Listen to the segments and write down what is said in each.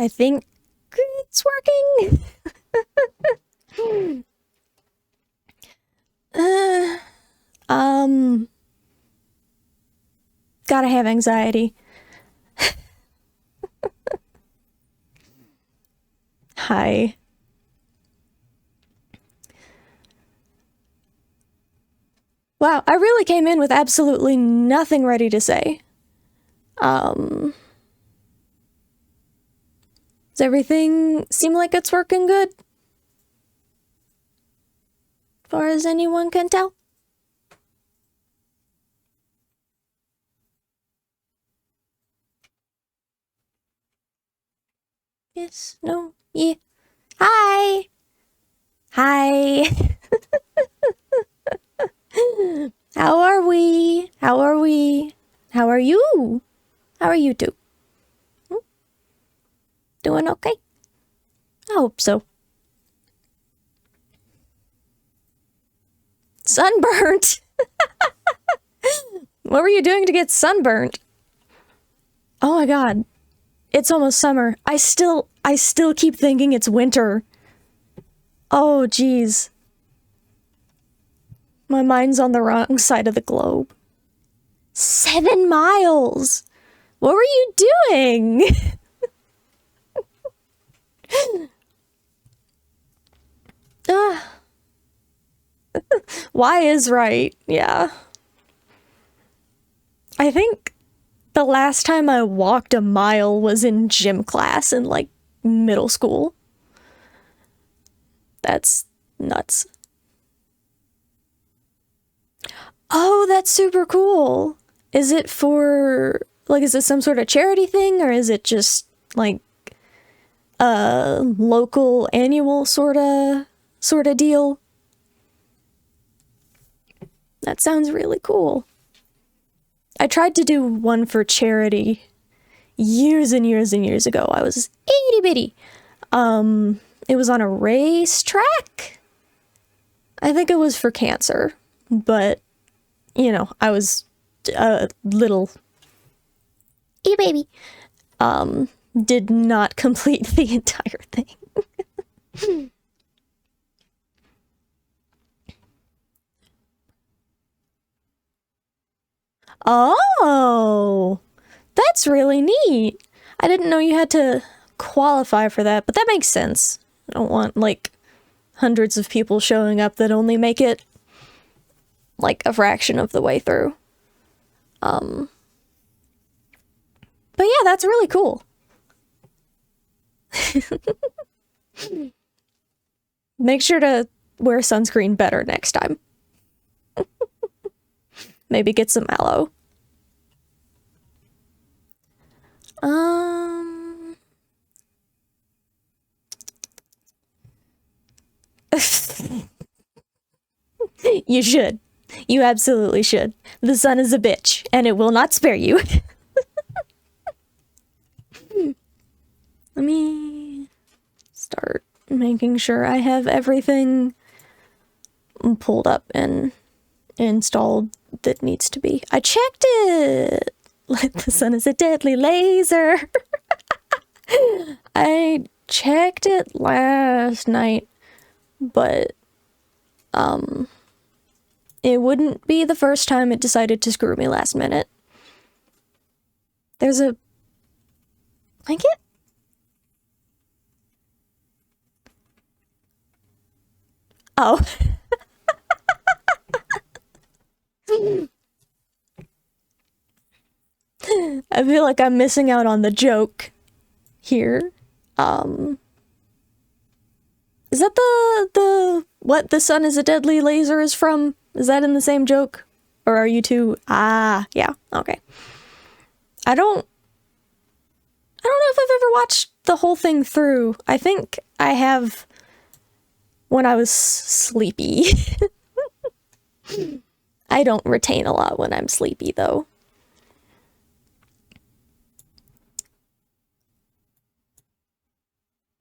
I think it's working. Gotta have anxiety. Hi. Wow, I really came in with absolutely nothing ready to say. Does everything seem like it's working good? As far as anyone can tell? Yes, no, yeah. Hi! Hi! How are we? How are we? How are you? How are you two? Doing okay? I hope so. Sunburnt! What were you doing to get sunburnt? Oh my god. It's almost summer. I still keep thinking it's winter. Oh, jeez. My mind's on the wrong side of the globe. 7 miles! What were you doing? Y is right, yeah. I think the last time I walked a mile was in gym class in, like, middle school. That's nuts. Oh, that's super cool. Is it for, like, is it some sort of charity thing, or is it just, like, a local annual sorta deal? That sounds really cool. I tried to do one for charity years and years and years ago. I was itty bitty. It was on a racetrack. I think it was for cancer, but you know, I was a little itty baby. Did not complete the entire thing. Oh, that's really neat. I didn't know you had to qualify for that, but that makes sense. I don't want, like, hundreds of people showing up that only make it, like, a fraction of the way through. But yeah, that's really cool. Make sure to wear sunscreen better next time. Maybe get some aloe. You should. You absolutely should. The sun is a bitch, and it will not spare you. Let me start making sure I have everything pulled up and installed that needs to be. I checked it! Like, the sun is a deadly laser! I checked it last night, but, it wouldn't be the first time it decided to screw me last minute. There's a blanket? Oh. I feel like I'm missing out on the joke here. Is that the what the sun is a deadly laser is from? Is that in the same joke? Or are you two? Ah, yeah, okay. I don't know if I've ever watched the whole thing through. I think I have when I was sleepy. I don't retain a lot when I'm sleepy, though.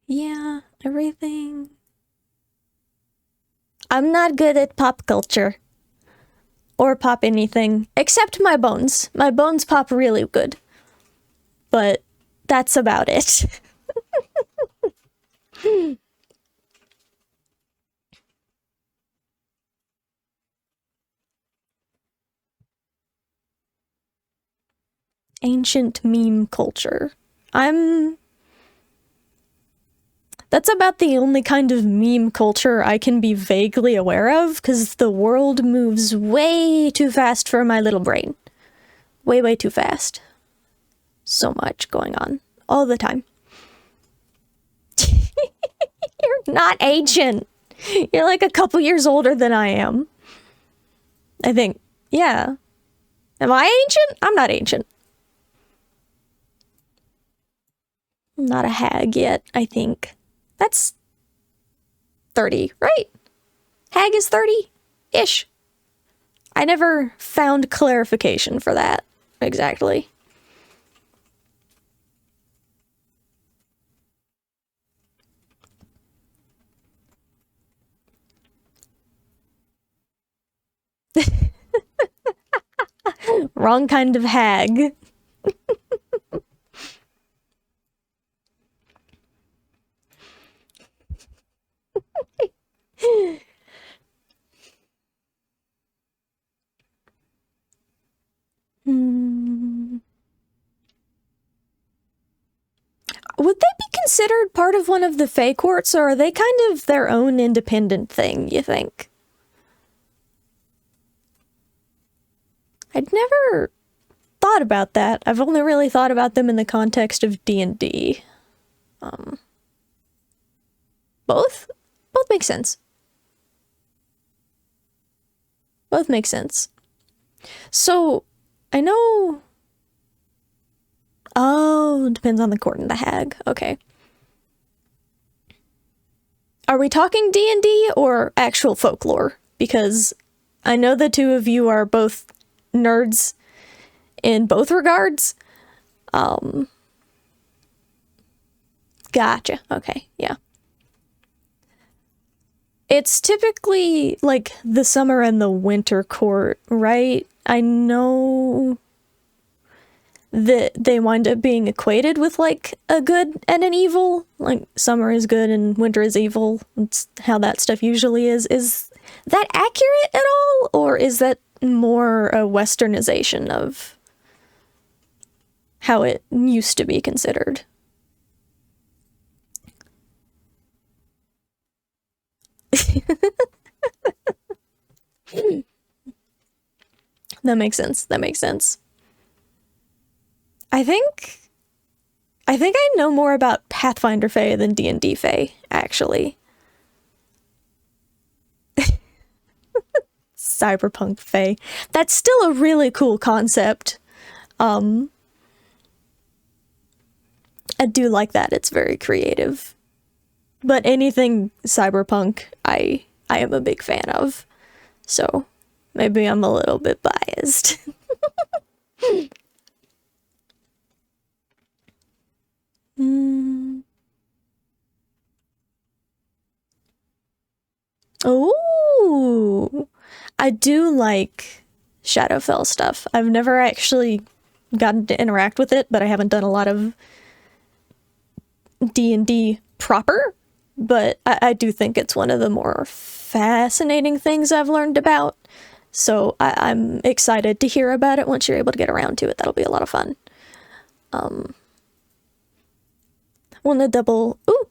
Yeah, everything. I'm not good at pop culture. Or pop anything. Except my bones. My bones pop really good. But that's about it. Ancient meme culture. That's about the only kind of meme culture I can be vaguely aware of, because the world moves way too fast for my little brain. Way, way too fast. So much going on. All the time. You're not ancient. You're like a couple years older than I am. I think. Yeah. Am I ancient? I'm not ancient. I'm not a hag yet, I think. That's 30, right? Hag is 30-ish. I never found clarification for that, exactly. Wrong kind of hag. Would they be considered part of one of the Fae courts, or are they kind of their own independent thing, you think? I'd never thought about that. I've only really thought about them in the context of D&D. Both? Both make sense. Both make sense. So, I know... Oh, depends on the court and the hag. Okay. Are we talking D&D or actual folklore? Because I know the two of you are both nerds in both regards. Gotcha. Okay, yeah. It's typically like the summer and the winter court, right? I know that they wind up being equated with like a good and an evil. Like summer is good and winter is evil. It's how that stuff usually is. Is that accurate at all? Or is that more a westernization of how it used to be considered? That makes sense. That makes sense. I think I know more about Pathfinder Fae than D&D Fae, actually. Cyberpunk Fae. That's still a really cool concept. I do like that. It's very creative. But anything cyberpunk, I am a big fan of. So maybe I'm a little bit biased. Oh, I do like Shadowfell stuff. I've never actually gotten to interact with it, but I haven't done a lot of D&D proper, but I do think it's one of the more fascinating things I've learned about. So I'm excited to hear about it once you're able to get around to it. That'll be a lot of fun. Wanna double... Ooh!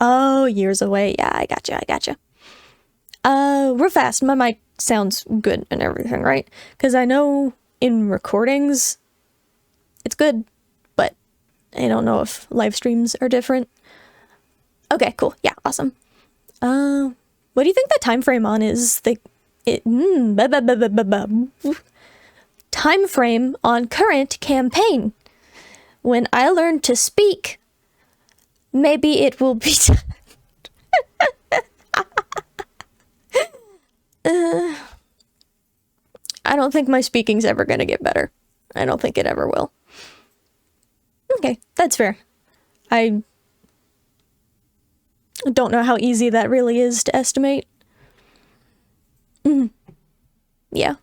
Oh, years away. Yeah, I gotcha. Real fast. My mic sounds good and everything, right? Because I know in recordings, it's good, but I don't know if live streams are different. Okay, cool. Yeah, awesome. What do you think the time frame on is? Time frame on current campaign. When I learn to speak, maybe it will be done. I don't think my speaking's ever gonna get better. I don't think it ever will. Okay, that's fair. I don't know how easy that really is to estimate. Yeah.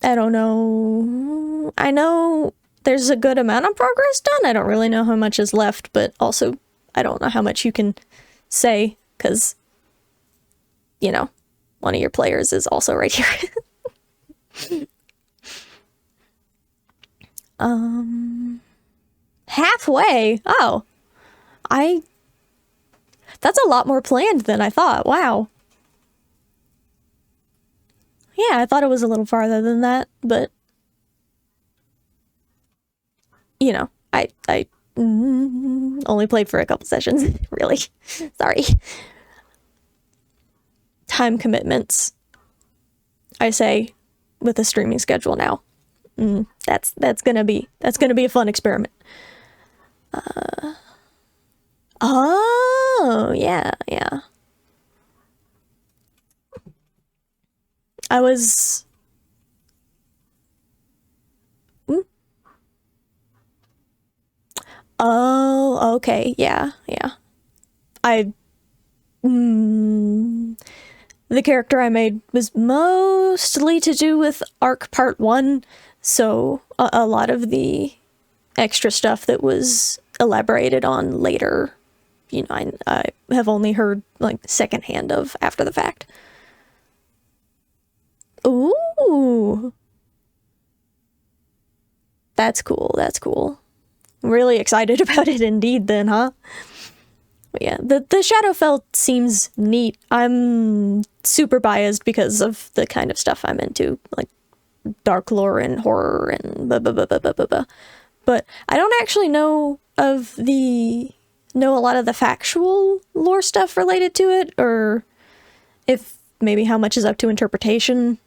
I don't know. I know there's a good amount of progress done. I don't really know how much is left, but also I don't know how much you can say, because, you know, one of your players is also right here. Halfway? Oh. That's a lot more planned than I thought. Wow. Yeah, I thought it was a little farther than that, but you know, I only played for a couple sessions, really. Sorry. Time commitments, I say, with a streaming schedule now. That's gonna be a fun experiment. Oh, yeah. I was... Oh, okay, yeah. The character I made was mostly to do with Arc Part 1, so a lot of the extra stuff that was elaborated on later, you know, I have only heard, like, secondhand of after the fact. Ooh! That's cool. I'm really excited about it indeed then, huh? But yeah, the Shadowfell seems neat. I'm super biased because of the kind of stuff I'm into, like dark lore and horror and blah blah blah blah blah blah blah. But I don't actually know a lot of the factual lore stuff related to it, or if maybe how much is up to interpretation.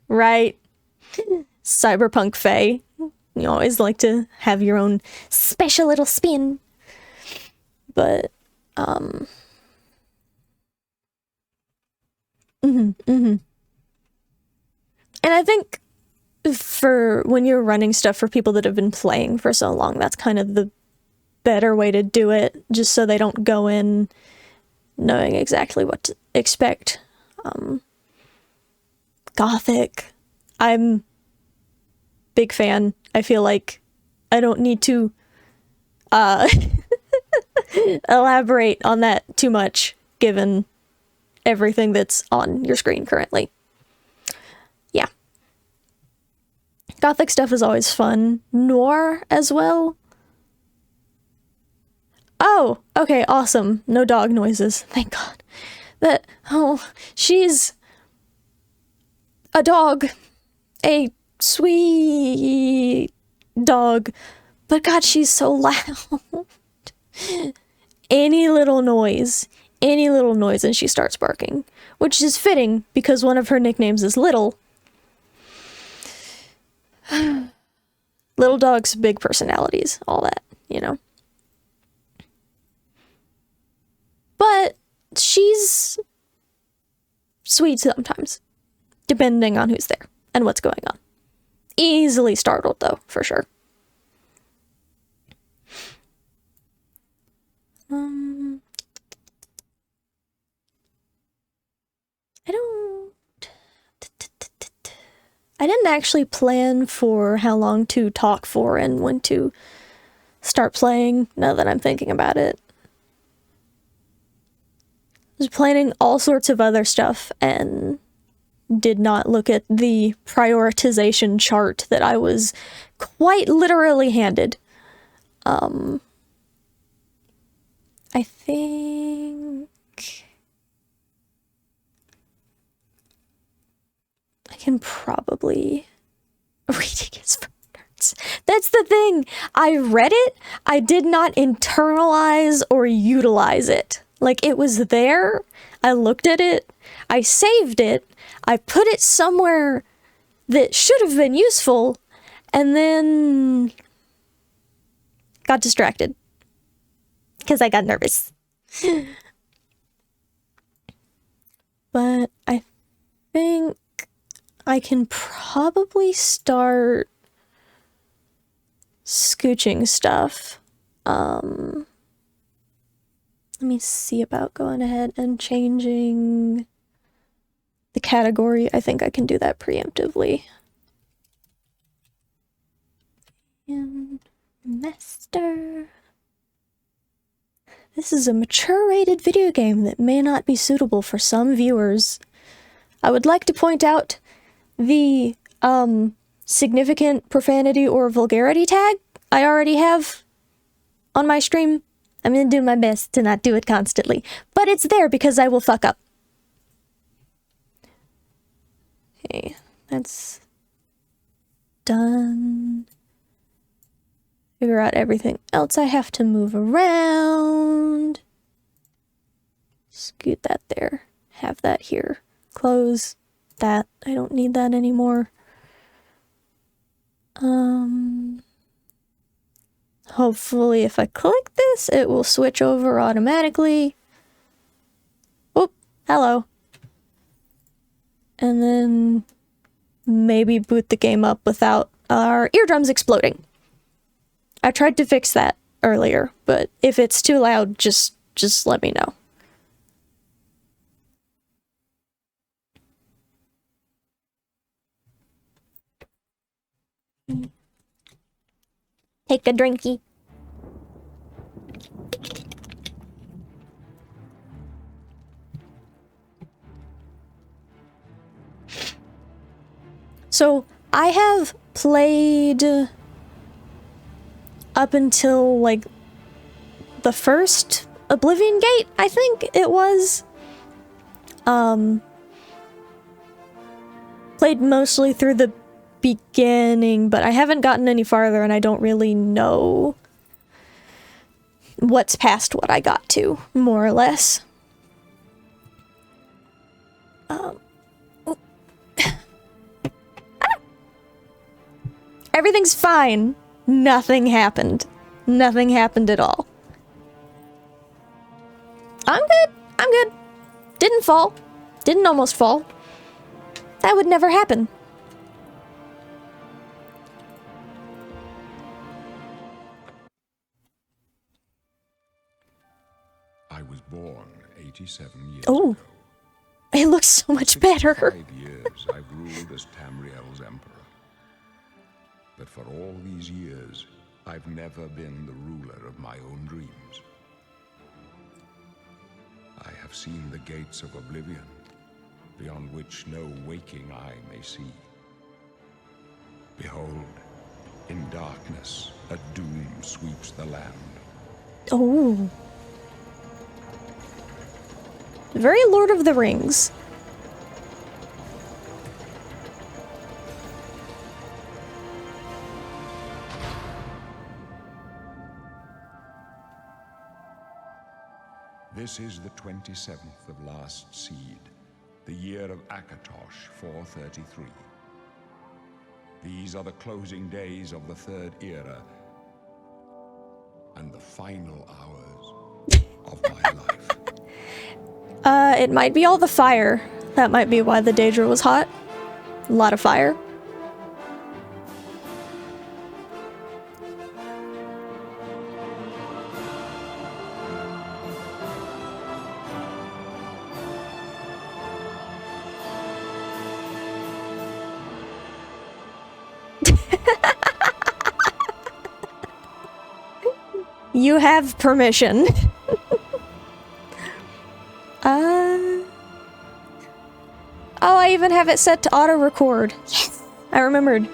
Right. Cyberpunk Fae. You always like to have your own special little spin. But, And I think for when you're running stuff for people that have been playing for so long, that's kind of the better way to do it, just so they don't go in knowing exactly what to expect. Gothic. I'm big fan. I feel like I don't need to elaborate on that too much, given everything that's on your screen currently. Yeah. Gothic stuff is always fun. Noir as well. Oh, okay, awesome. No dog noises. Thank God. She's a dog. A sweet dog. But God, she's so loud. Any little noise and she starts barking. Which is fitting, because one of her nicknames is Little. Little dogs, big personalities, all that, you know. But she's sweet sometimes, depending on who's there and what's going on. Easily startled, though, for sure. I didn't actually plan for how long to talk for and when to start playing, now that I'm thinking about it. I was planning all sorts of other stuff and did not look at the prioritization chart that I was quite literally handed. I think I can probably reading his notes. That's the thing. I read it. I did not internalize or utilize it. Like, it was there. I looked at it. I saved it. I put it somewhere that should have been useful, and then got distracted because I got nervous. But I think I can probably start scooching stuff. Let me see about going ahead and changing the category, I think I can do that preemptively. And master. This is a mature-rated video game that may not be suitable for some viewers. I would like to point out the significant profanity or vulgarity tag I already have on my stream. I'm gonna do my best to not do it constantly, but it's there because I will fuck up. Okay, that's done. Figure out everything else I have to move around. Scoot that there. Have that here. Close that. I don't need that anymore. Hopefully if I click this, it will switch over automatically. Oop, hello. And then maybe boot the game up without our eardrums exploding. I tried to fix that earlier, but if it's too loud, just let me know. Take a drinky. So, I have played up until, like, the first Oblivion Gate, I think it was. Played mostly through the beginning, but I haven't gotten any farther and I don't really know what's past what I got to, more or less. Everything's fine. Nothing happened. Nothing happened at all. I'm good. I'm good. Didn't fall. Didn't almost fall. That would never happen. I was born 87 years ago. It looks so much better. 5 years I've ruled as Tamriel's emperor. But for all these years, I've never been the ruler of my own dreams. I have seen the gates of Oblivion, beyond which no waking eye may see. Behold, in darkness, a doom sweeps the land. Oh. Very Lord of the Rings. This is the 27th of last seed, the year of Akatosh 433. These are the closing days of the third era and the final hours of my life. It might be all the fire. That might be why the Daedra was hot. A lot of fire. You have permission. Oh, I even have it set to auto-record. Yes! I remembered.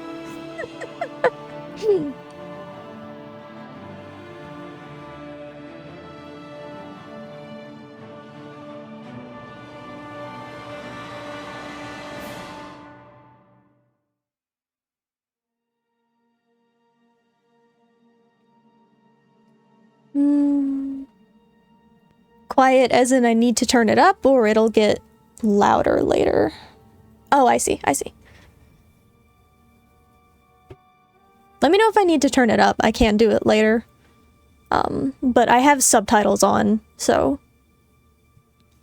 Quiet as in I need to turn it up, or it'll get louder later. Oh, I see, I see. Let me know if I need to turn it up. I can do it later. But I have subtitles on, so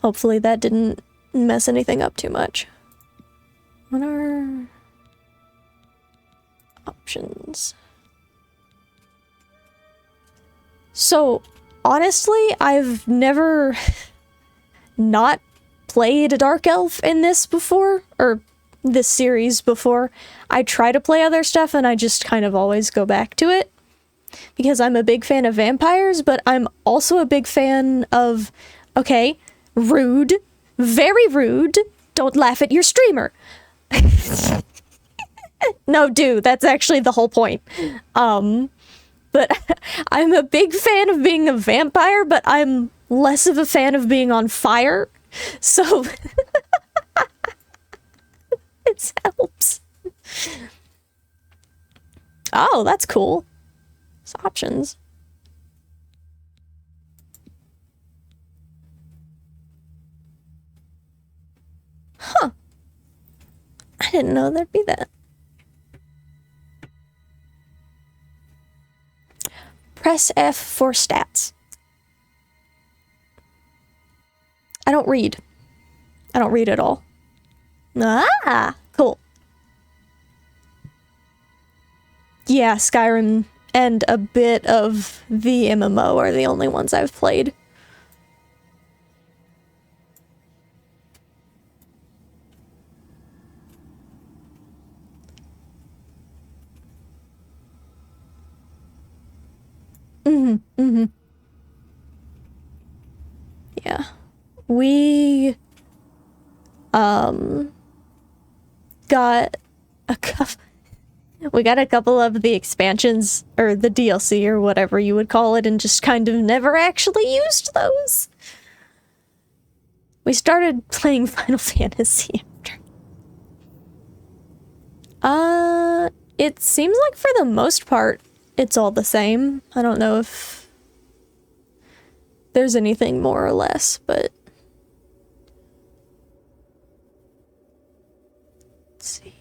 hopefully that didn't mess anything up too much. What are options? So, honestly, I've never not played a Dark Elf in this before, or this series before. I try to play other stuff and I just kind of always go back to it. Because I'm a big fan of vampires, but I'm also a big fan of, okay, rude, very rude, don't laugh at your streamer. No, dude, that's actually the whole point. But I'm a big fan of being a vampire, but I'm less of a fan of being on fire. So it helps. Oh, that's cool. It's options. Huh. I didn't know there'd be that. Press F for stats. I don't read. I don't read at all. Ah, cool. Yeah, Skyrim and a bit of the MMO are the only ones I've played. Yeah. We got a couple of the expansions, or the DLC, or whatever you would call it, and just kind of never actually used those. We started playing Final Fantasy after. It seems like for the most part, it's all the same. I don't know if there's anything more or less, but... Let's see.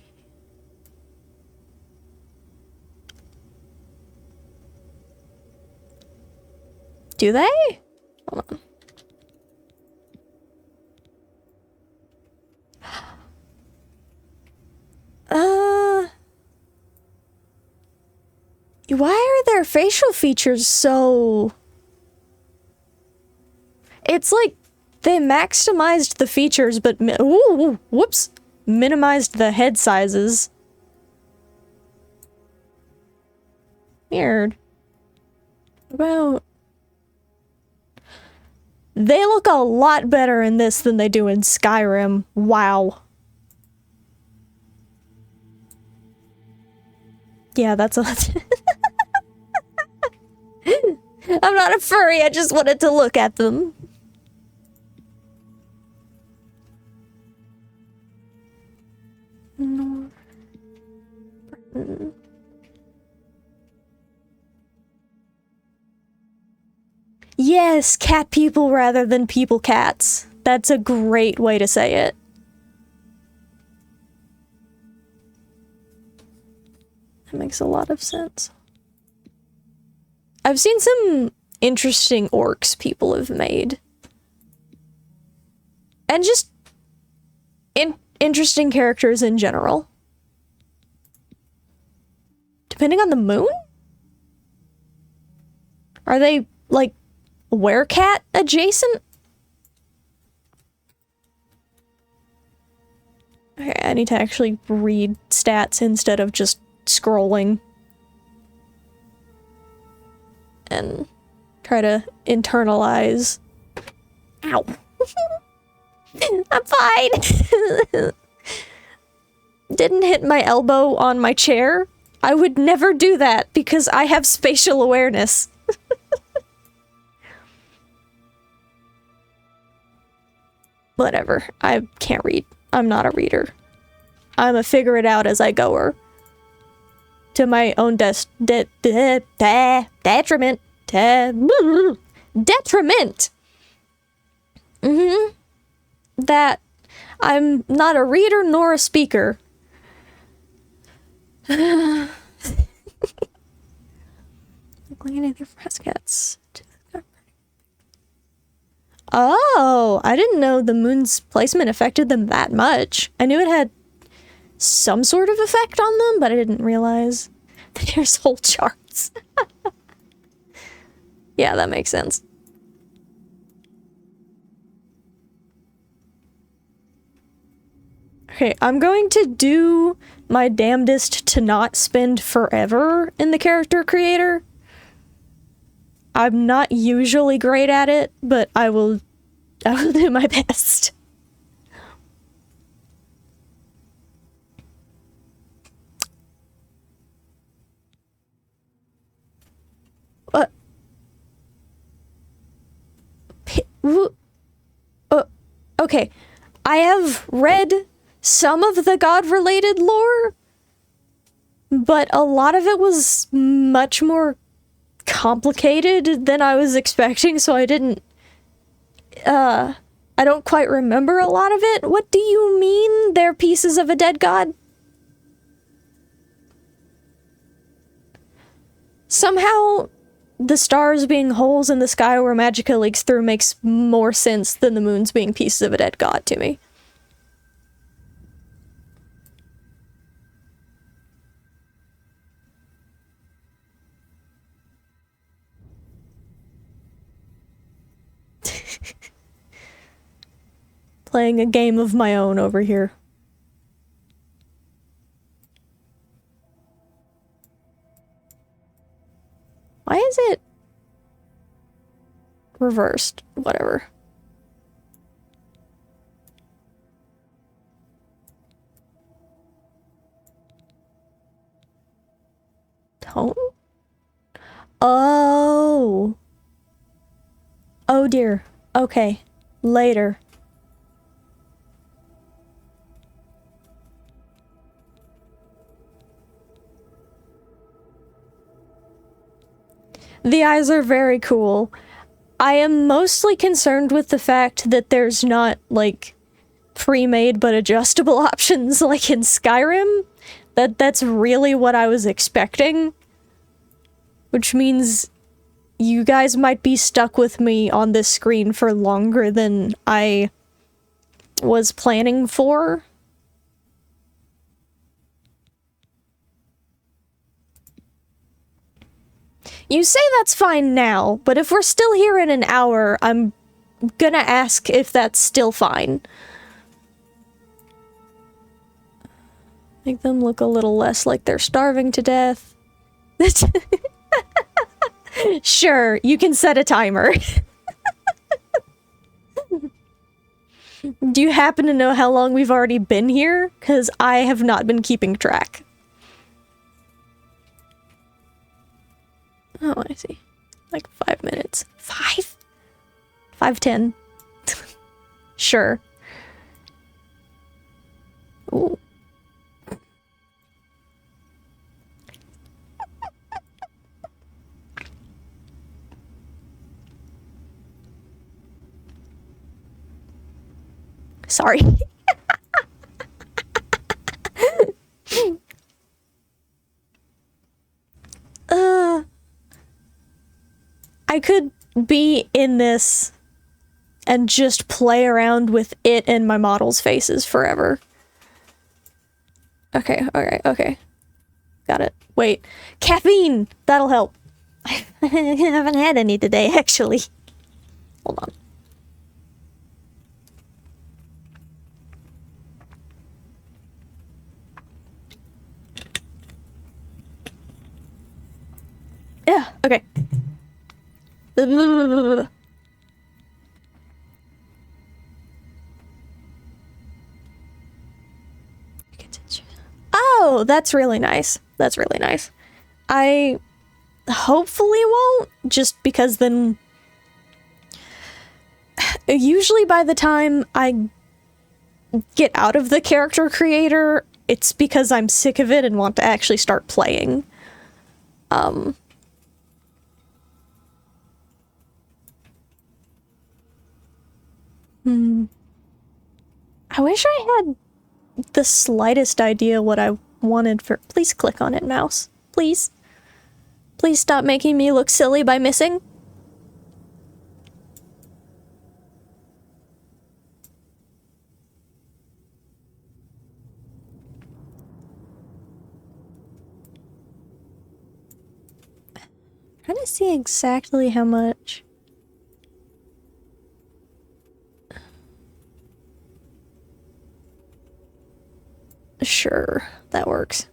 Do they? Hold on. Why are their facial features so... It's like they maximized the features, but ooh, whoops, minimized the head sizes. Weird. About... They look a lot better in this than they do in Skyrim. Wow. Yeah, that's a... I'm not a furry, I just wanted to look at them. Yes, cat people rather than people cats. That's a great way to say it. That makes a lot of sense. I've seen some interesting orcs people have made. And just interesting characters in general. Depending on the moon? Are they, like, werecat adjacent? Okay, I need to actually read stats instead of just scrolling. And try to internalize. Ow. I'm fine. Didn't hit my elbow on my chair. I would never do that because I have spatial awareness. Whatever. I can't read. I'm not a reader. I'm a figure it out as I goer. To my own detriment. Detriment! That I'm not a reader nor a speaker. Looking at the cats. Oh, I didn't know the moon's placement affected them that much. I knew it had some sort of effect on them, but I didn't realize that there's whole charts. Yeah, that makes sense. Okay, I'm going to do my damnedest to not spend forever in the character creator. I'm not usually great at it, but I will do my best. What? Okay, I have read some of the god-related lore, but a lot of it was much more complicated than I was expecting, so I didn't, I don't quite remember a lot of it. What do you mean they're pieces of a dead god? Somehow, the stars being holes in the sky where magicka leaks through makes more sense than the moons being pieces of a dead god to me. Playing a game of my own over here. Why is it reversed? Whatever. Tone? Oh. Oh dear. Okay. Later. The eyes are very cool. I am mostly concerned with the fact that there's not, like, pre-made but adjustable options like in Skyrim. That's really what I was expecting. Which means you guys might be stuck with me on this screen for longer than I was planning for. You say that's fine now, but if we're still here in an hour, I'm gonna ask if that's still fine. Make them look a little less like they're starving to death. Sure, you can set a timer. Do you happen to know how long we've already been here? Because I have not been keeping track. Oh, I see. Like 5 minutes. 5? 5:10. Sure. Ooh. Sorry. I could be in this and just play around with it and my models' faces forever. Okay, alright, okay. Got it. Wait. Caffeine! That'll help. I haven't had any today, actually. Hold on. Yeah, okay. Oh, that's really nice. That's really nice. I hopefully won't, just because then usually by the time I get out of the character creator, it's because I'm sick of it and want to actually start playing. I wish I had the slightest idea what I wanted for— Please click on it, mouse. Please. Please stop making me look silly by missing. Trying to see exactly how much. Sure, that works.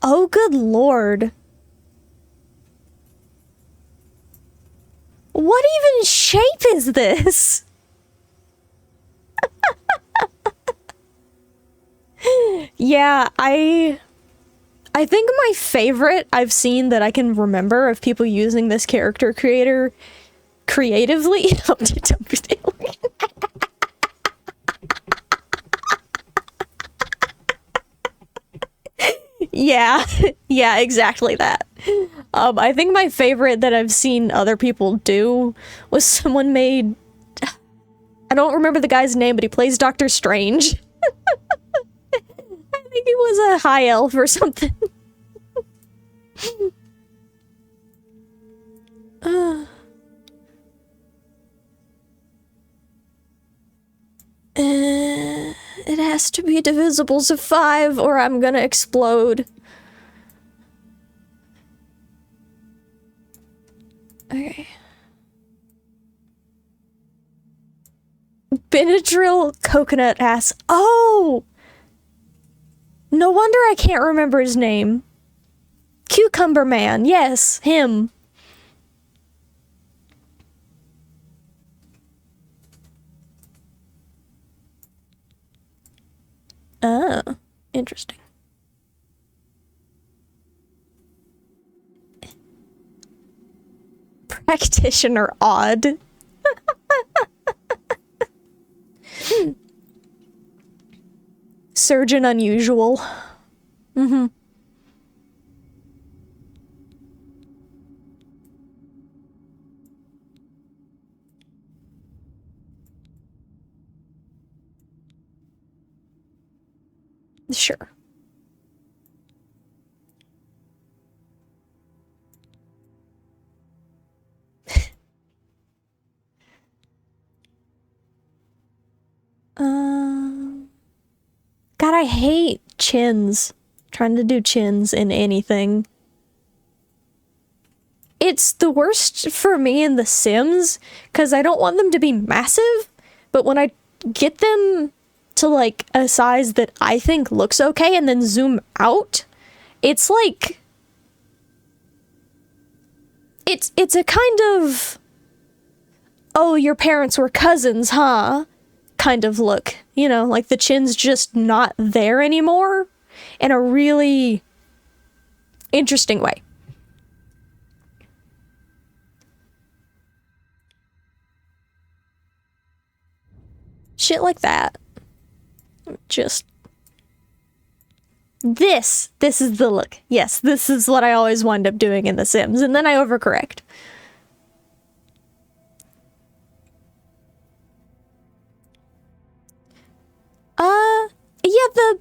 Oh, good lord. What even shape is this? Yeah, I think my favorite I've seen that I can remember of people using this character creator creatively. Yeah, yeah, exactly that. I think my favorite that I've seen other people do was someone made... I don't remember the guy's name, but he plays Doctor Strange. I think he was a high elf or something. It has to be divisibles of 5 or I'm gonna explode. Okay. Benadryl coconut ass. Oh! No wonder I can't remember his name. Cucumber Man. Yes, him. Oh, interesting. Practitioner odd. Surgeon unusual. Mm-hmm. Sure. God, I hate chins. Trying to do chins in anything. It's the worst for me in The Sims, because I don't want them to be massive, but when I get them to, like, a size that I think looks okay and then zoom out, it's like... It's a kind of... Oh, your parents were cousins, huh? Kind of look. You know, like the chin's just not there anymore in a really interesting way. Shit like that. Just... This is the look. Yes, this is what I always wind up doing in The Sims, and then I overcorrect. Yeah, the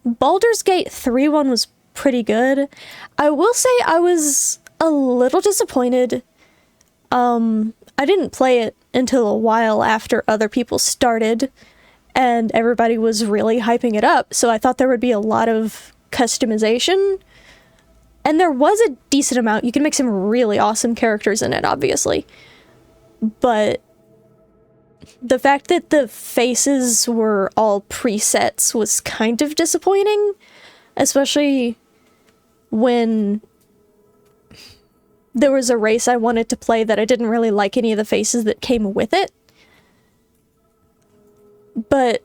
Baldur's Gate 3 one was pretty good. I will say I was a little disappointed. I didn't play it until a while after other people started, and everybody was really hyping it up, so I thought there would be a lot of customization. And there was a decent amount. You can make some really awesome characters in it, obviously. But the fact that the faces were all presets was kind of disappointing, especially when there was a race I wanted to play that I didn't really like any of the faces that came with it. But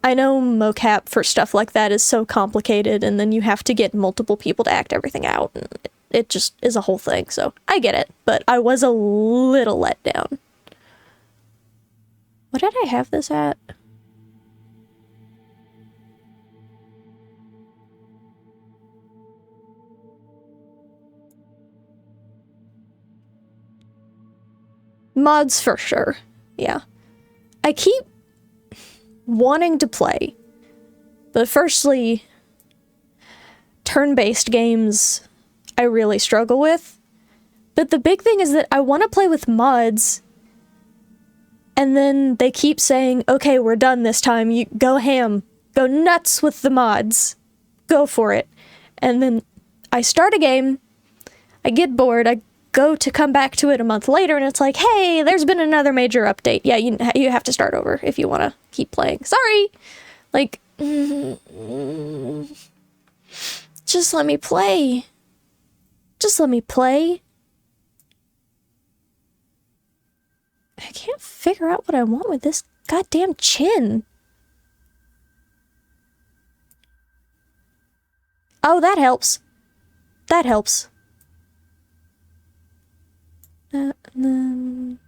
I know mocap for stuff like that is so complicated, and then you have to get multiple people to act everything out, and it just is a whole thing, so I get it, but I was a little let down. What did I have this at? Mods for sure, yeah. I keep wanting to play, but firstly, turn-based games I really struggle with, but the big thing is that I want to play with mods, and then they keep saying, okay, we're done this time, you go ham, go nuts with the mods. go for it. And then I start a game, I get bored, I go to come back to it a month later, and it's like, hey, there's been another major update. Yeah, you have to start over if you want to keep playing. Sorry! Like, just let me play. Just let me play. I can't figure out what I want with this goddamn chin. Oh, that helps. That helps. And then...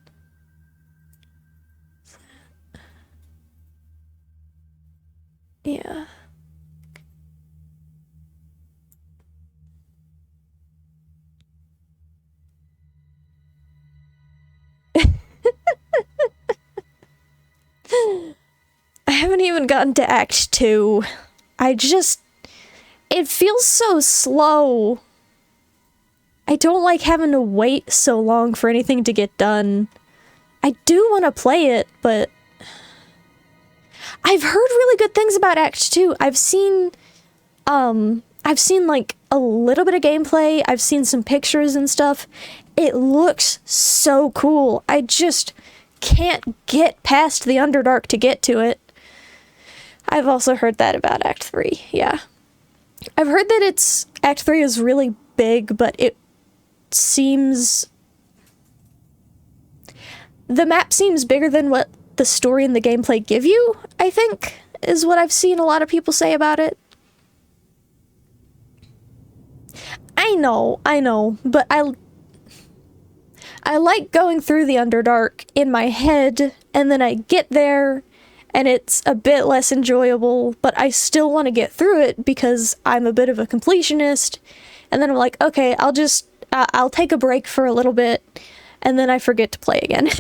yeah. I haven't even gotten to Act 2. It feels so slow. I don't like having to wait so long for anything to get done. I do want to play it, but... I've heard really good things about Act 2. I've seen like a little bit of gameplay. I've seen some pictures and stuff. It looks so cool. I just can't get past the Underdark to get to it. I've also heard that about Act 3, yeah. I've heard that Act 3 is really big, but it seems... the map seems bigger than what the story and the gameplay give you, I think, is what I've seen a lot of people say about it. I know, but I like going through the Underdark in my head, and then I get there, and it's a bit less enjoyable, but I still want to get through it because I'm a bit of a completionist, and then I'm like, okay, I'll take a break for a little bit, and then I forget to play again.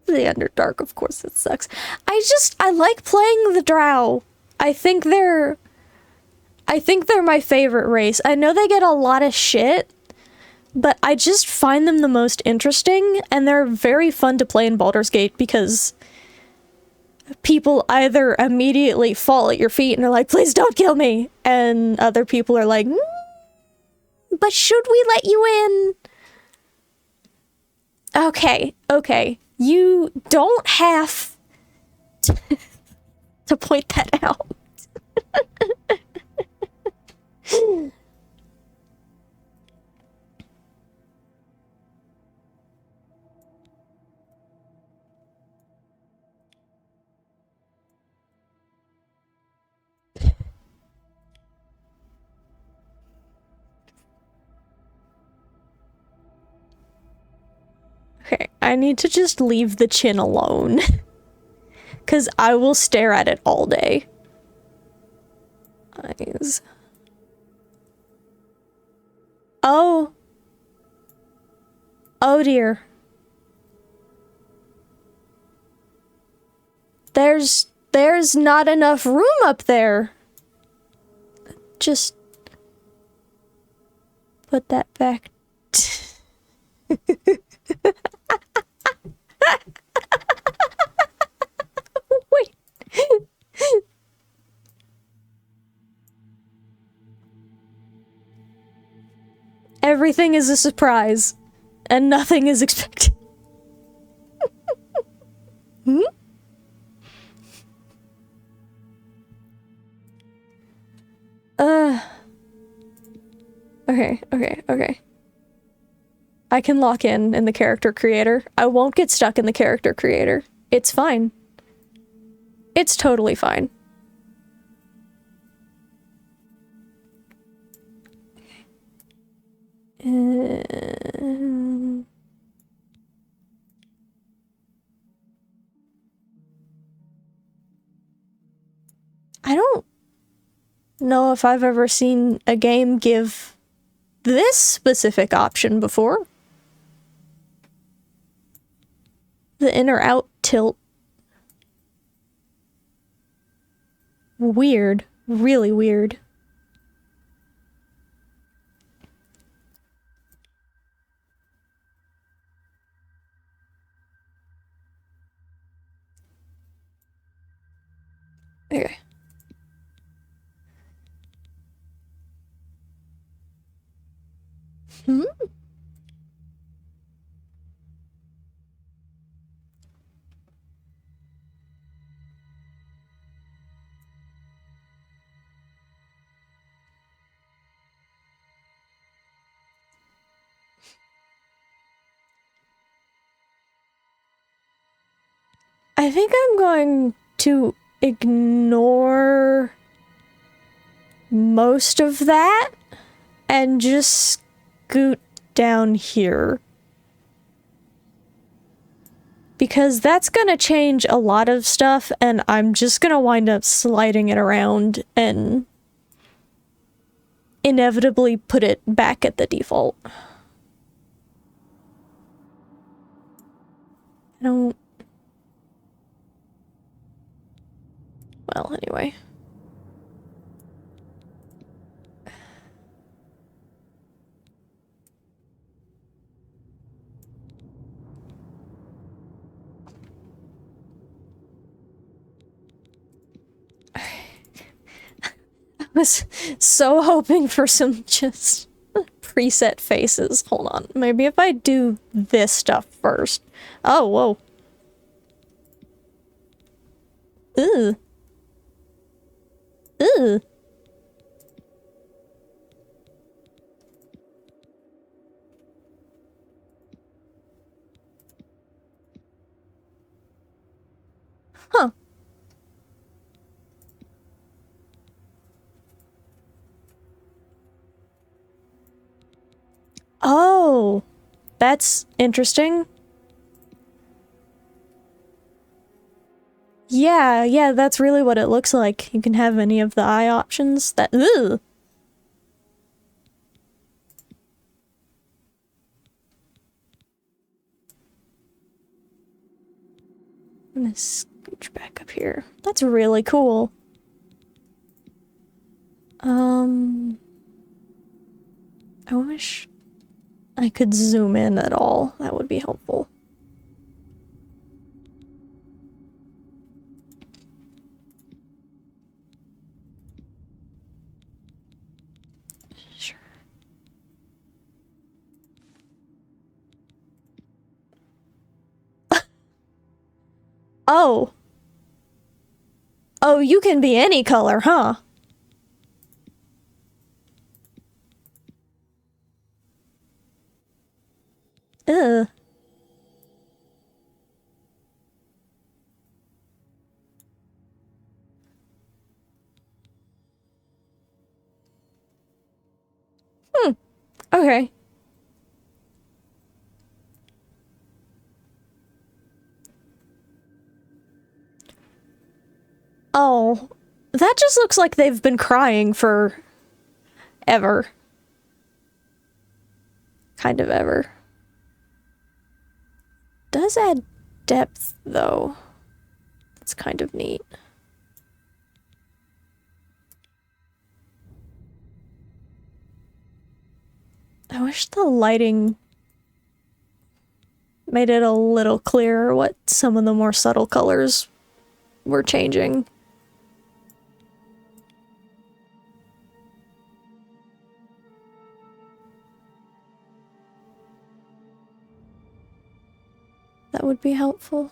The Underdark, of course, it sucks. I like playing the Drow. I think they're my favorite race. I know they get a lot of shit, but I just find them the most interesting, and they're very fun to play in Baldur's Gate because people either immediately fall at your feet and are like, please don't kill me, and other people are like, but should we let you in? Okay. You don't have to point that out. Okay, I need to just leave the chin alone. Because I will stare at it all day. Eyes. Oh. Oh dear. There's not enough room up there. Just put that back. Wait. Everything is a surprise, and nothing is expected. Hmm? Okay. I can lock in the character creator. I won't get stuck in the character creator. It's fine. It's totally fine. I don't know if I've ever seen a game give this specific option before. The in or out tilt. Weird. Really weird. Hmm? I think I'm going to ignore most of that and just scoot down here. Because that's gonna change a lot of stuff, and I'm just gonna wind up sliding it around and inevitably put it back at the default. I don't... Well, anyway. I was so hoping for some just preset faces. Hold on. Maybe if I do this stuff first. Oh, whoa. Ooh. Ooh. Huh. Oh. That's interesting. Yeah, that's really what it looks like. You can have any of the eye options. That... Ooh. I'm gonna scooch back up here. That's really cool. I wish I could zoom in at all. That would be helpful. Sure. Oh. Oh, you can be any color, huh? Ugh. Okay. Oh. That just looks like they've been crying for... ever. Kind of ever. Does add depth, though. It's kind of neat. I wish the lighting made it a little clearer what some of the more subtle colors were changing. That would be helpful.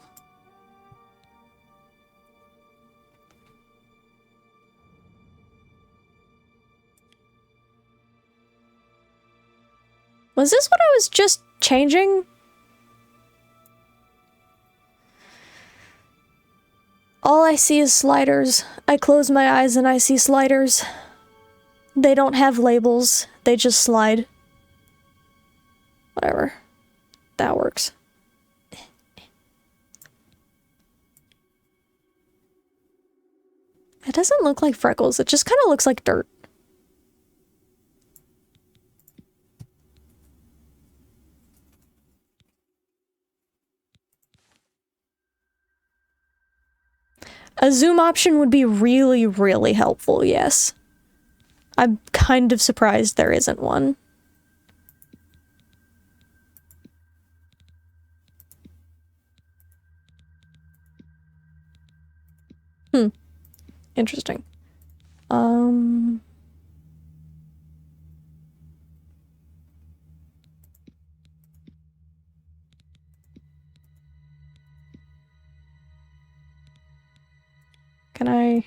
Was this what I was just changing? All I see is sliders. I close my eyes and I see sliders. They don't have labels. They just slide. Whatever. That works. It doesn't look like freckles. It just kind of looks like dirt. A zoom option would be really, really helpful, yes. I'm kind of surprised there isn't one. Interesting. Can I...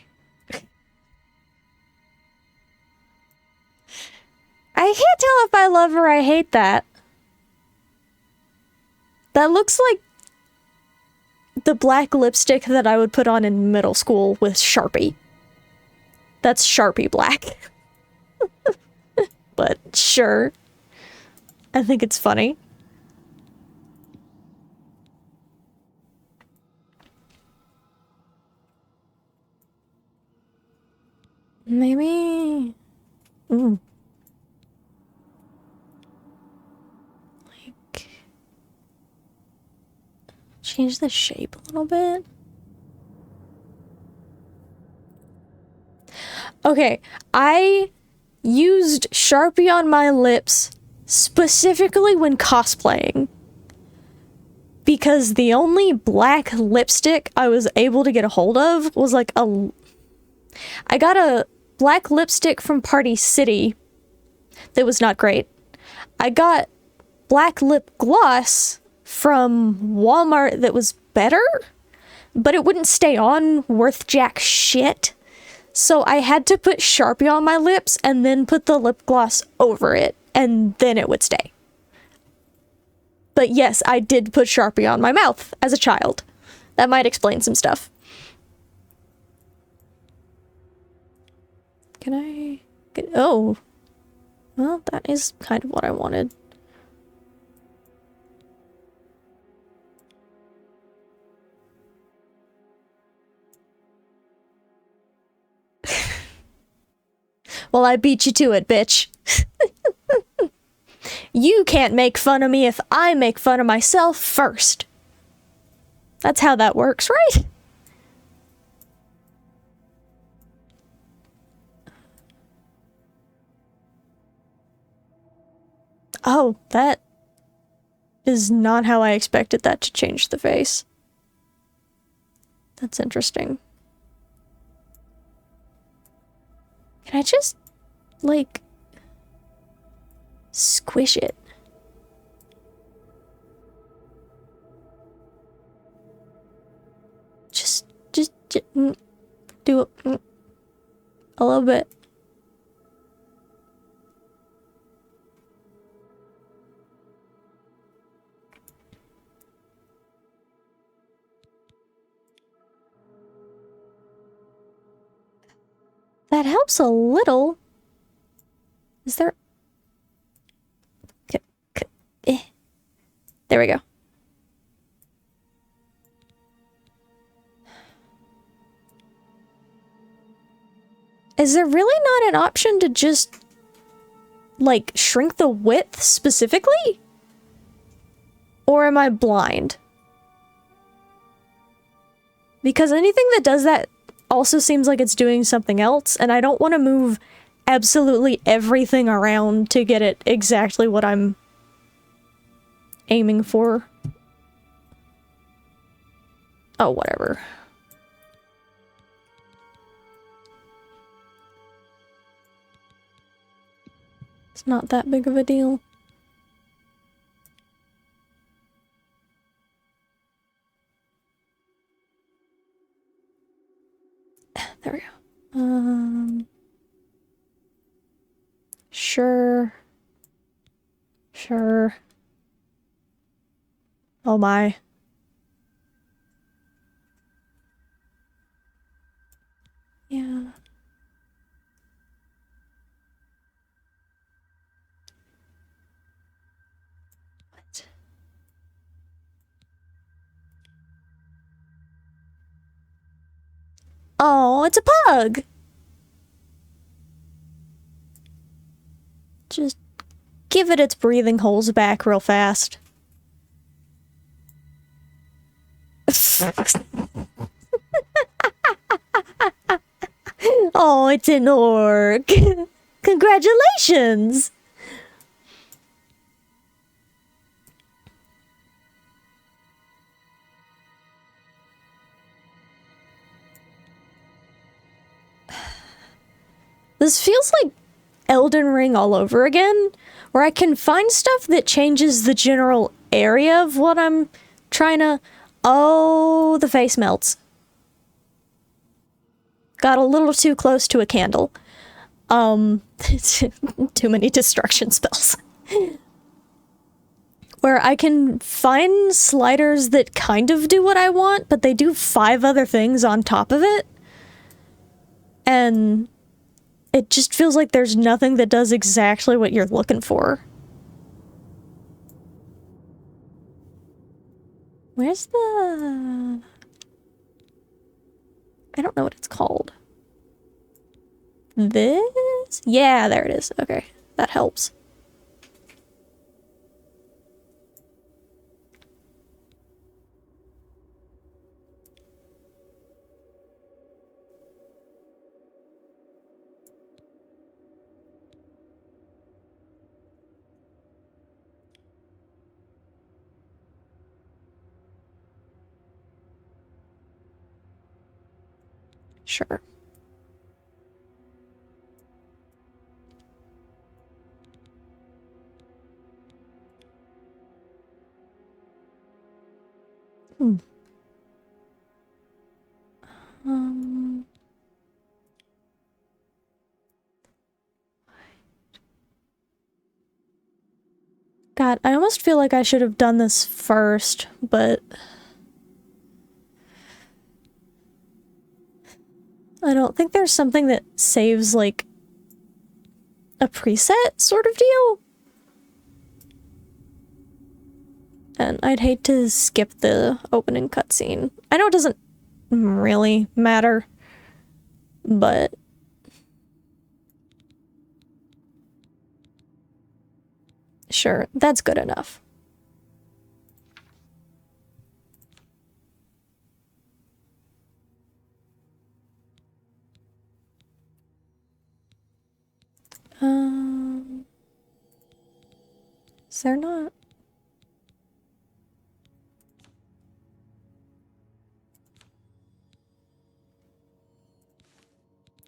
I can't tell if I love or I hate that. That looks like the black lipstick that I would put on in middle school with Sharpie. That's Sharpie black. But sure. I think it's funny. Maybe... Ooh. Like... Change the shape a little bit. Okay, I used Sharpie on my lips specifically when cosplaying. Because the only black lipstick I was able to get a hold of was like a... I got a black lipstick from Party City that was not great. I got black lip gloss from Walmart that was better, but it wouldn't stay on worth jack shit. So I had to put Sharpie on my lips and then put the lip gloss over it, and then it would stay. But yes, I did put Sharpie on my mouth as a child. That might explain some stuff. Can I get... Oh. Well, that is kind of what I wanted. Well, I beat you to it, bitch. You can't make fun of me if I make fun of myself first. That's how that works, right? Oh, that is not how I expected that to change the face. That's interesting. Can I just, like, squish it? Just do it a little bit. That helps a little. Is there... There we go. Is there really not an option to just, like, shrink the width specifically? Or am I blind? Because anything that does that also seems like it's doing something else, and I don't want to move absolutely everything around to get it exactly what I'm aiming for. Oh, whatever. It's not that big of a deal. There we go. Sure. Sure. Oh my. Yeah. What? Oh, it's a pug! Just give it its breathing holes back real fast. Oh, it's an orc. Congratulations! This feels like Elden Ring all over again, where I can find stuff that changes the general area of what I'm trying to... Oh, the face melts. got a little too close to a candle. Too many destruction spells. Where I can find sliders that kind of do what I want, but they do 5 other things on top of it. And it just feels like there's nothing that does exactly what you're looking for. Where's the... I don't know what it's called. This? Yeah, there it is. Okay, that helps. Sure. God, I almost feel like I should have done this first, but I don't think there's something that saves, like, a preset sort of deal. And I'd hate to skip the opening cutscene. I know it doesn't really matter, but... Sure, that's good enough. Is there not?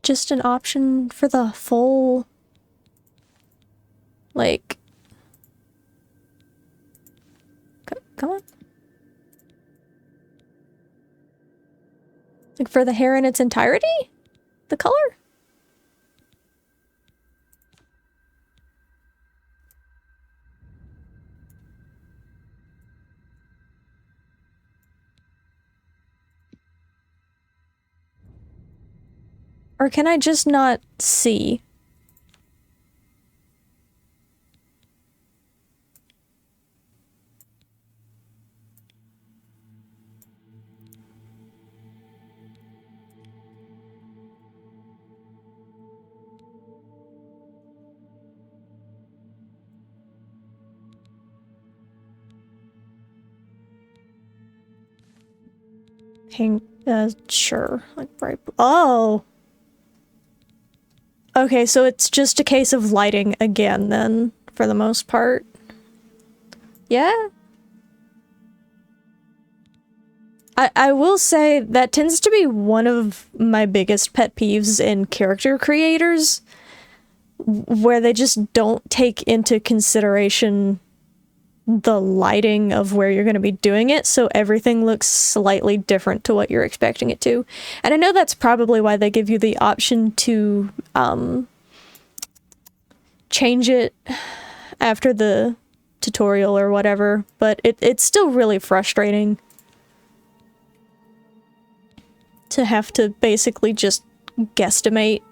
Just an option for the full... Like... Come on. Like for the hair in its entirety? The color? Or can I just not see? Pink, sure. Like bright. Oh! Okay, so it's just a case of lighting again, then, for the most part. Yeah? I will say that tends to be one of my biggest pet peeves in character creators, where they just don't take into consideration the lighting of where you're going to be doing it, so everything looks slightly different to what you're expecting it to. And I know that's probably why they give you the option to change it after the tutorial or whatever, but it's still really frustrating to have to basically just guesstimate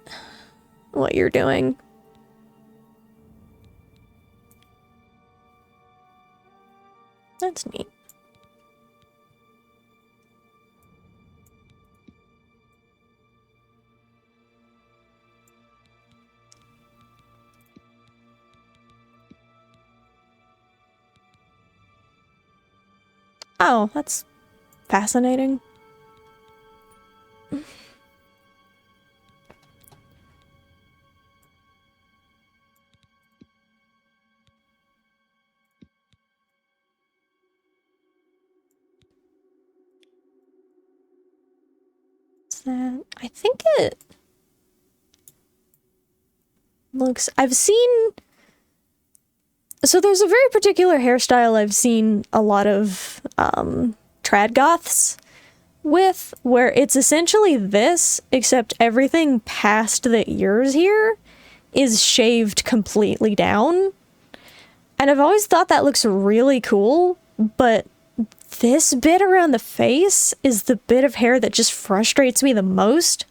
what you're doing. That's neat. Oh, that's fascinating. That I think it looks... I've seen... So there's a very particular hairstyle I've seen a lot of trad goths with, where it's essentially this, except everything past the ears here is shaved completely down. And I've always thought that looks really cool, but this bit around the face is the bit of hair that just frustrates me the most.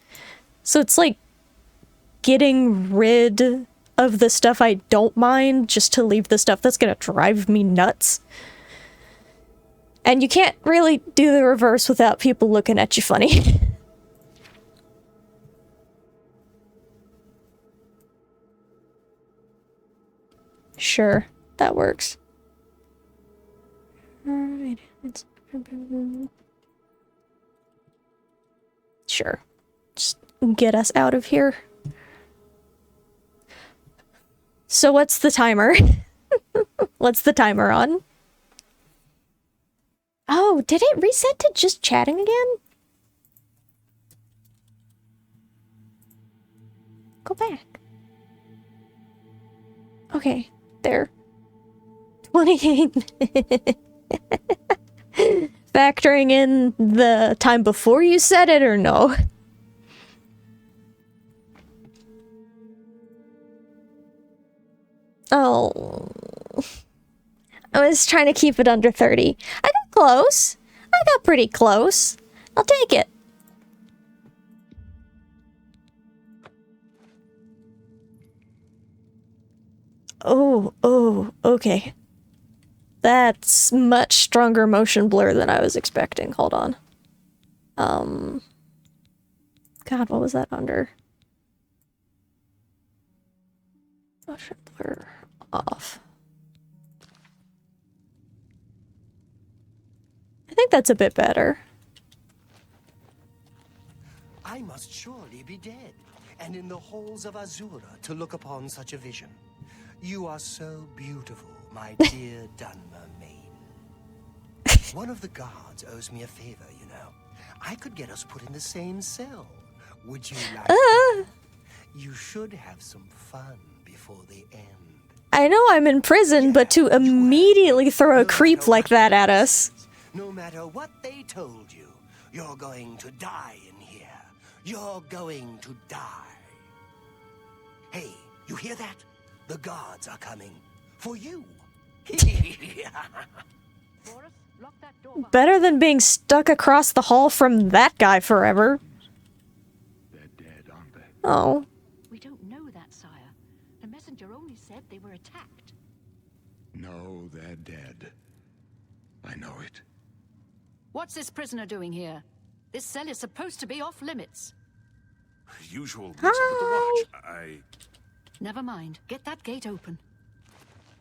So it's like getting rid of the stuff I don't mind just to leave the stuff that's gonna drive me nuts. And you can't really do the reverse without people looking at you funny. Sure, that works. Alright, sure. Just get us out of here. So what's the timer? What's the timer on? Oh, did it reset to just chatting again? Go back. Okay, there. 28. Factoring in the time before you said it or no? Oh. I was trying to keep it under 30. I got close. I got pretty close. I'll take it. Oh, okay. That's much stronger motion blur than I was expecting. Hold on. God, what was that under? Motion blur off. I think that's a bit better. I must surely be dead, and in the halls of Azura to look upon such a vision. You are so beautiful, my dear Dunmer maiden. One of the guards owes me a favor, you know. I could get us put in the same cell. Would you like that? You should have some fun before the end. I know I'm in prison, but to immediately throw a creep like that at us. No matter what they told you, you're going to die in here. You're going to die. Hey, you hear that? The guards are coming. For you. Better than being stuck across the hall from that guy forever. They're dead, aren't they? Oh. We don't know that, sire. The messenger only said they were attacked. No, they're dead. I know it. What's this prisoner doing here? This cell is supposed to be off limits. Usual mix up with the watch. Never mind. Get that gate open.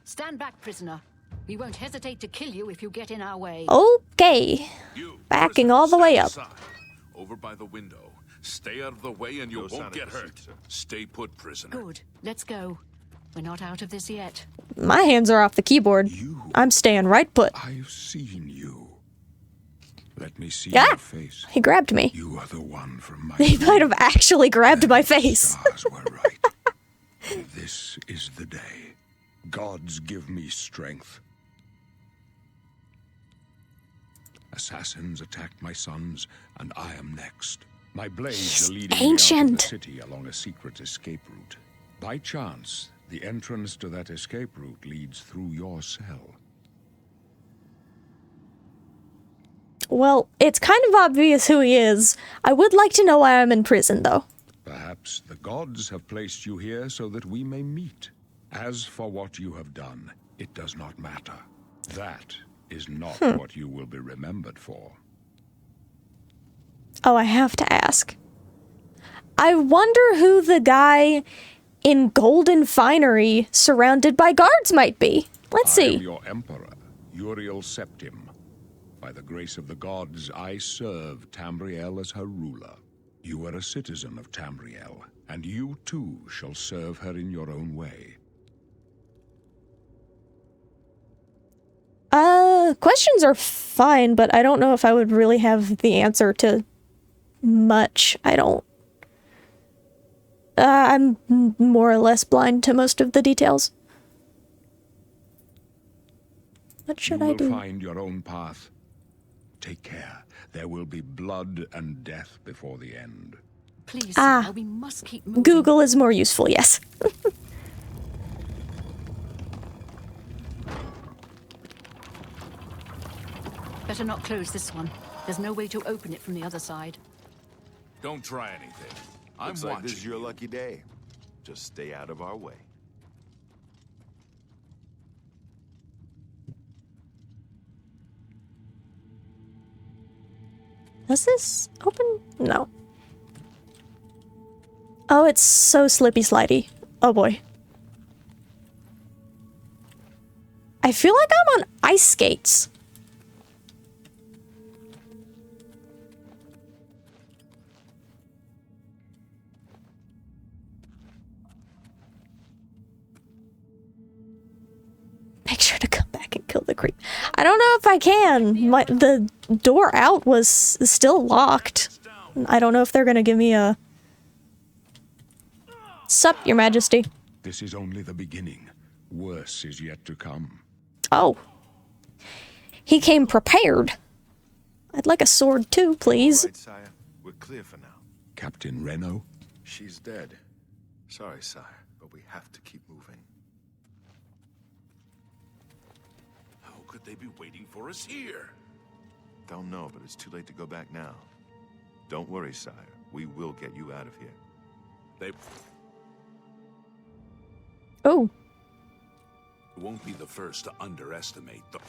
Stand back, prisoner. We won't hesitate to kill you if you get in our way. Okay. You, Backing all the way up. aside. Over by the window. Stay out of the way and you won't get hurt. Stay put, prisoner. Good. Let's go. We're not out of this yet. My hands are off the keyboard. I'm staying right put. I've seen you. Let me see Ah! your face. He grabbed me. You are the one from my He might have actually grabbed my face. stars were right. This is the day. Gods give me strength. Assassins attacked my sons, and I am next. My blades are leading me out of ancient. the city along a secret escape route. By chance, the entrance to that escape route leads through your cell. Well, it's kind of obvious who he is. I would like to know why I'm in prison, though. Perhaps the gods have placed you here so that we may meet. As for what you have done, it does not matter. That is not what you will be remembered for. Oh, I have to ask. I wonder who the guy in golden finery surrounded by guards might be. Let's I am see. your emperor, Uriel Septim. By the grace of the gods, I serve Tamriel as her ruler. You are a citizen of Tamriel, and you too shall serve her in your own way. Questions are fine, but I don't know if I would really have the answer to much. I'm more or less blind to most of the details. What should I You will do? find your own path. take care. There will be blood and death before the end. Please, Ah. sir, we must keep moving. Google is more useful, yes. Better not close this one. There's no way to open it from the other side. Don't try anything. I'm Looks watching. like this is your you. lucky day. Just stay out of our way. Does this open? No. Oh, it's so slippy slidey. Oh boy. I feel like I'm on ice skates. Make sure to come back and kill the creep. I don't know if I can. The door out was still locked. I don't know if they're gonna give me a... Sup, Your Majesty. This is only the beginning. Worse is yet to come. Oh. He came prepared. I'd like a sword too, please. All right, sire. We're clear for now. Captain Reno? She's dead. Sorry, sire, but we have to keep moving. How could they be waiting for us here? Don't know, but it's too late to go back now. Don't worry, sire. We will get you out of here. They Oh. won't be the first to underestimate the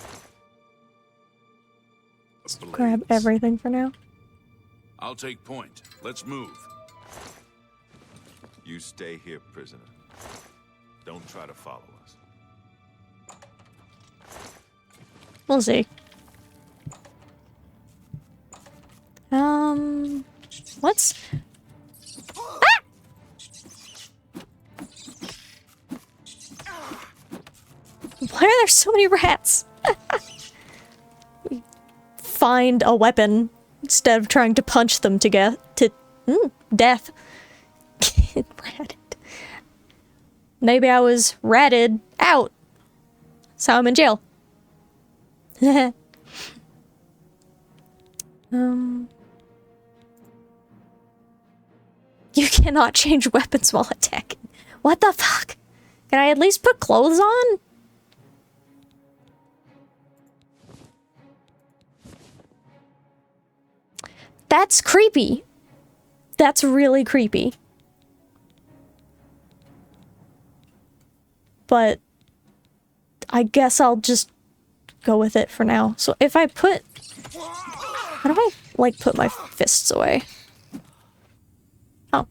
Grab blades. everything for now. I'll take point. Let's move. You stay here, prisoner. Don't try to follow us. We'll see. Let's... Ah! Why are there so many rats? Find a weapon instead of trying to punch them to get to death. Ratted. Maybe I was ratted out. So I'm in jail. You cannot change weapons while attacking. What the fuck? Can I at least put clothes on? That's creepy. That's really creepy. But I guess I'll just go with it for now. So if I put... How do I, like, put my fists away? Oh.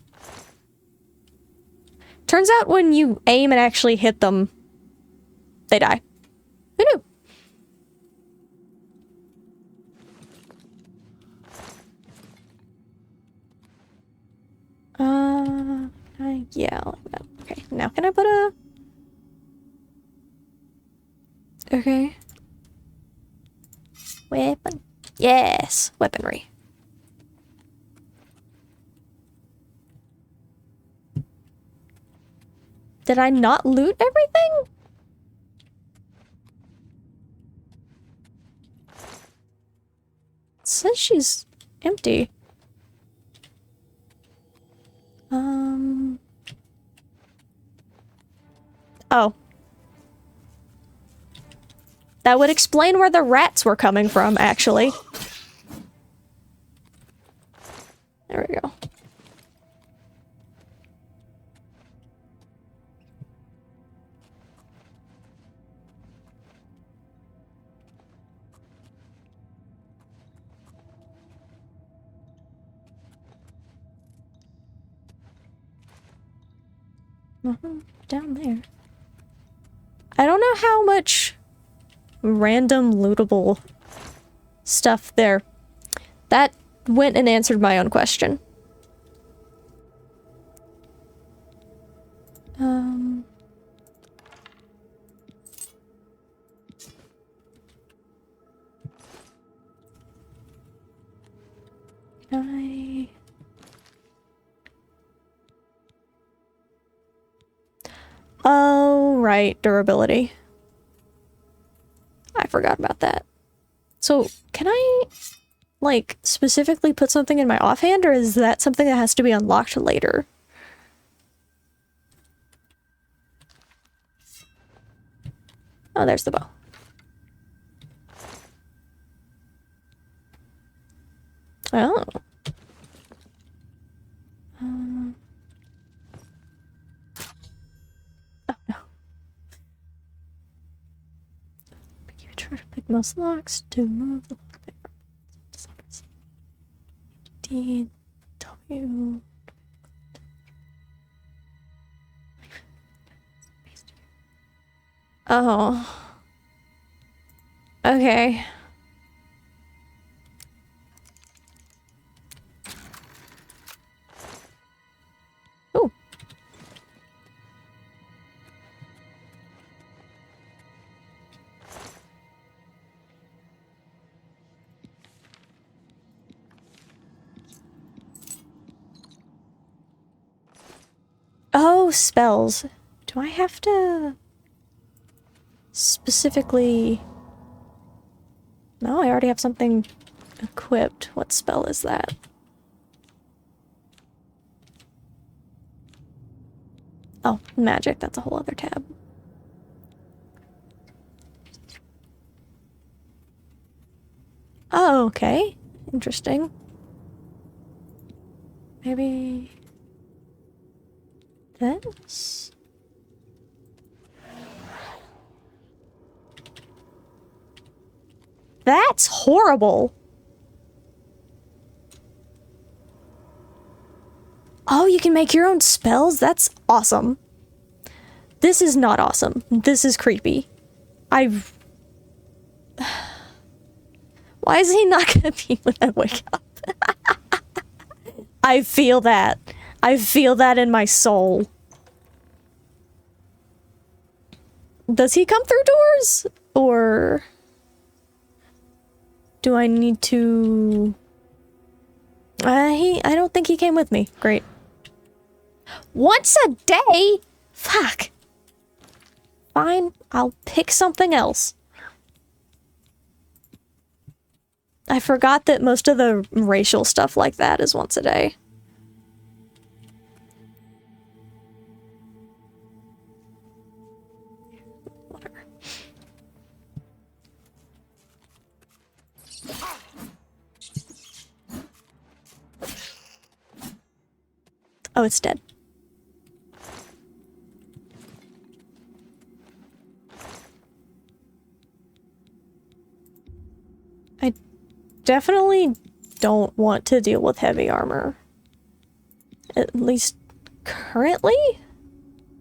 Turns out when you aim and actually hit them, they die. Who knew? Yeah, like that. Okay, now can I put a... Okay. Weapon. Yes, weaponry. Did I not loot everything? It says she's empty. Oh. That would explain where the rats were coming from, actually. There we go. Down there. I don't know how much random lootable stuff there. That went and answered my own question. Oh, right, durability. I forgot about that. So, can I, like, specifically put something in my offhand, or is that something that has to be unlocked later? Oh, there's the bow. Oh. Oh, no. You try to pick most locks to move the D, W. Oh. Okay. Oh. Oh, spells. Do I have to specifically... No, I already have something equipped. What spell is that? Oh, magic. That's a whole other tab. Oh, okay. Interesting. Maybe... this? That's horrible! Oh, you can make your own spells? That's awesome. This is not awesome. This is creepy. Why is he not gonna be when I wake up? I feel that. I feel that in my soul. Does he come through doors? Or... do I need to... I don't think he came with me. Great. Once a day? Fuck. Fine, I'll pick something else. I forgot that most of the racial stuff like that is once a day. Whatever. Oh, it's dead. I definitely don't want to deal with heavy armor. At least currently?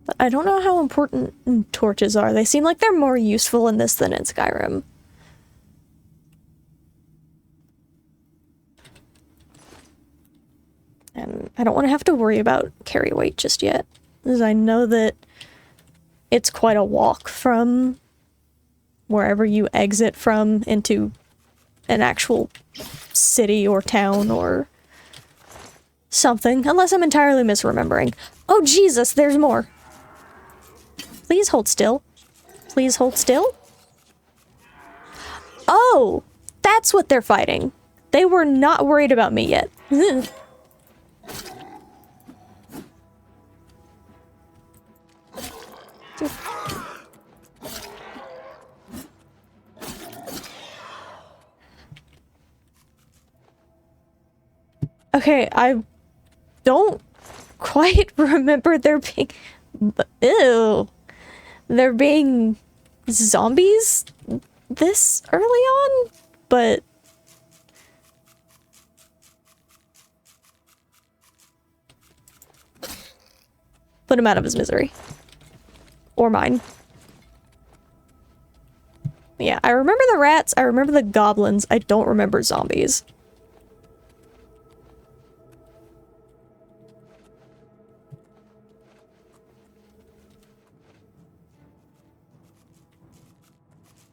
But I don't know how important torches are. They seem like they're more useful in this than in Skyrim. And I don't want to have to worry about carry weight just yet, because I know that it's quite a walk from wherever you exit from into an actual city or town or something, unless I'm entirely misremembering. Oh Jesus, there's more. Please hold still. Please hold still. Oh, that's what they're fighting. They were not worried about me yet. Okay, I don't quite remember there being... Ew. There being zombies this early on, but... put him out of his misery. Or mine. Yeah, I remember the rats, I remember the goblins, I don't remember zombies.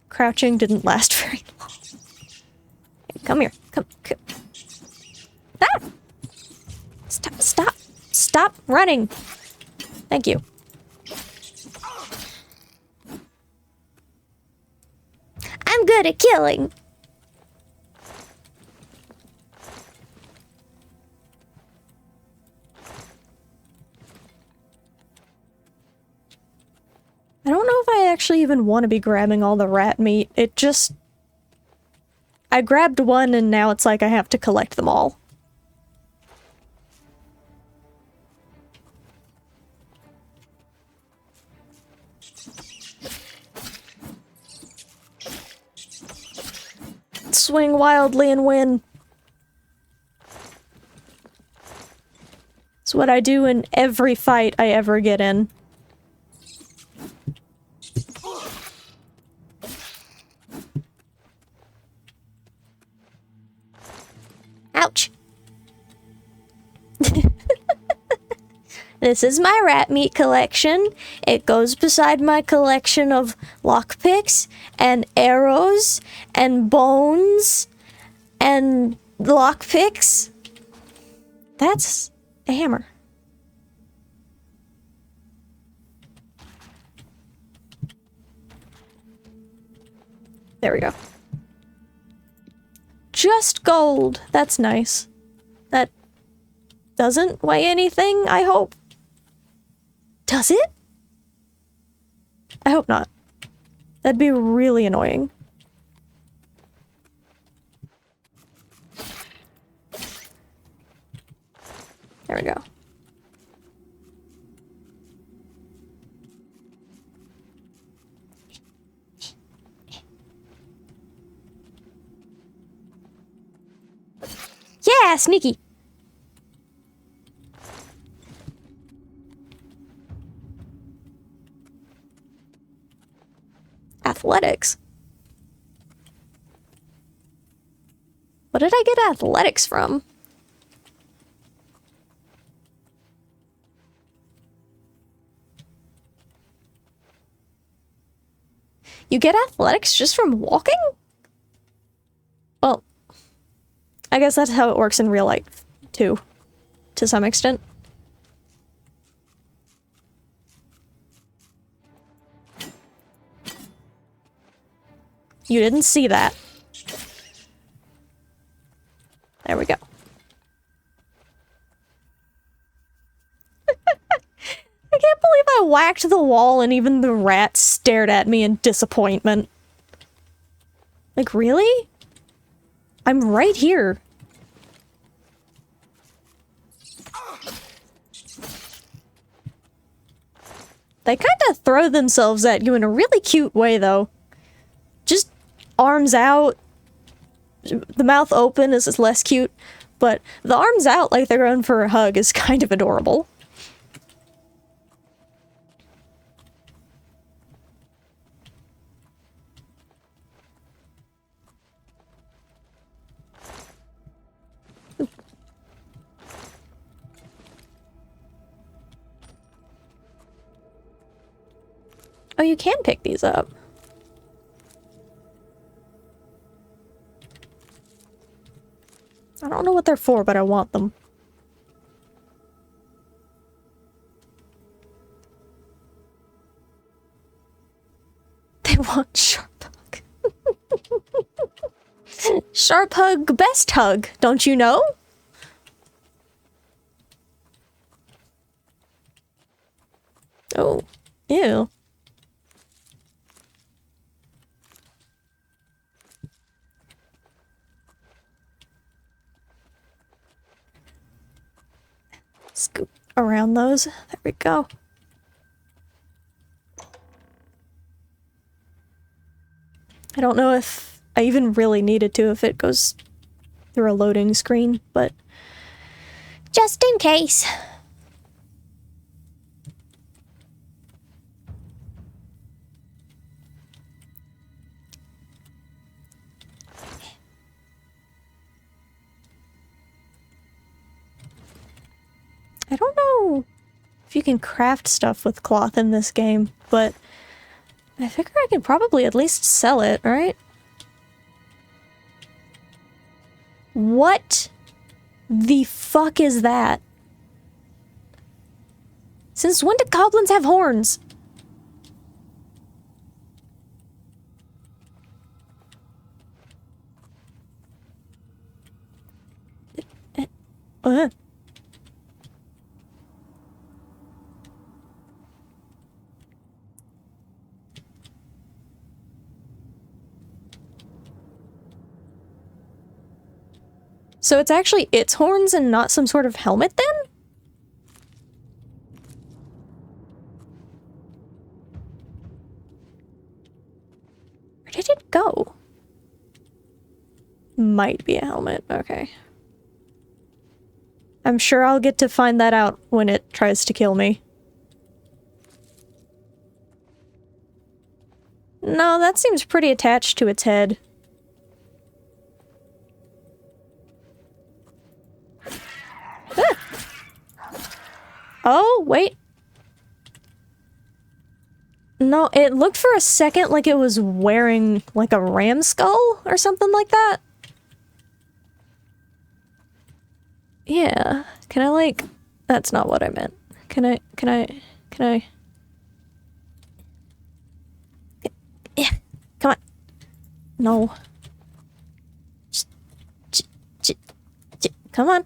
Crouching didn't last very long. Hey, come here. Come. Ah! Stop running. Thank you. I'm good at killing. actually even want to be grabbing all the rat meat. It just... I grabbed one and now it's like I have to collect them all. Swing wildly and win. It's what I do in every fight I ever get in. Ouch. This is my rat meat collection. It goes beside my collection of lockpicks and arrows and bones and lockpicks. That's a hammer. There we go. Just gold. That's nice. That doesn't weigh anything, I hope. Does it? I hope not. That'd be really annoying. There we go. Yeah, sneaky. Athletics. What did I get athletics from? You get athletics just from walking? Well, I guess that's how it works in real life, too, to some extent. You didn't see that. There we go. I can't believe I whacked the wall and even the rat stared at me in disappointment. Like, really? I'm right here. They kind of throw themselves at you in a really cute way, though. Just arms out. The mouth open is less cute, but the arms out like they're going for a hug is kind of adorable. Oh, you can pick these up. I don't know what they're for, but I want them. They want Sharp Hug. Sharp Hug, best hug, don't you know? Oh, ew. Scoop around those. There we go. I don't know if I even really needed to if it goes through a loading screen, but just in case. I don't know if you can craft stuff with cloth in this game, but I figure I can probably at least sell it, right? What the fuck is that? Since when did goblins have horns? Uh. So it's actually its horns and not some sort of helmet then? Where did it go? Might be a helmet, okay. I'm sure I'll get to find that out when it tries to kill me. No, that seems pretty attached to its head. Ah. Oh, wait. No, it looked for a second like it was wearing, like, a ram skull or something like that. Yeah. Can I, like... That's not what I meant. Can I... Yeah. Come on. No. Come on.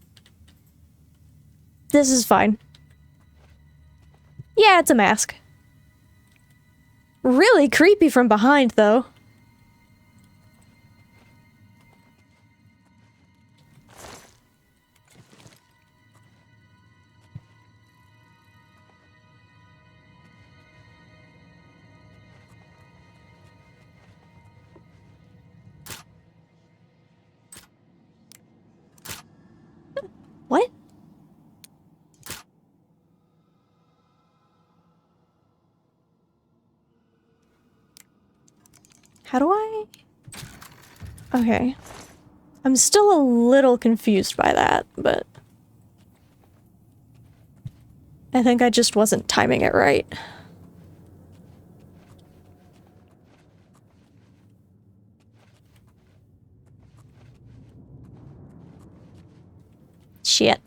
This is fine. Yeah, it's a mask. Really creepy from behind, though. What? How do I... Okay. I'm still a little confused by that, but... I think I just wasn't timing it right. Shit.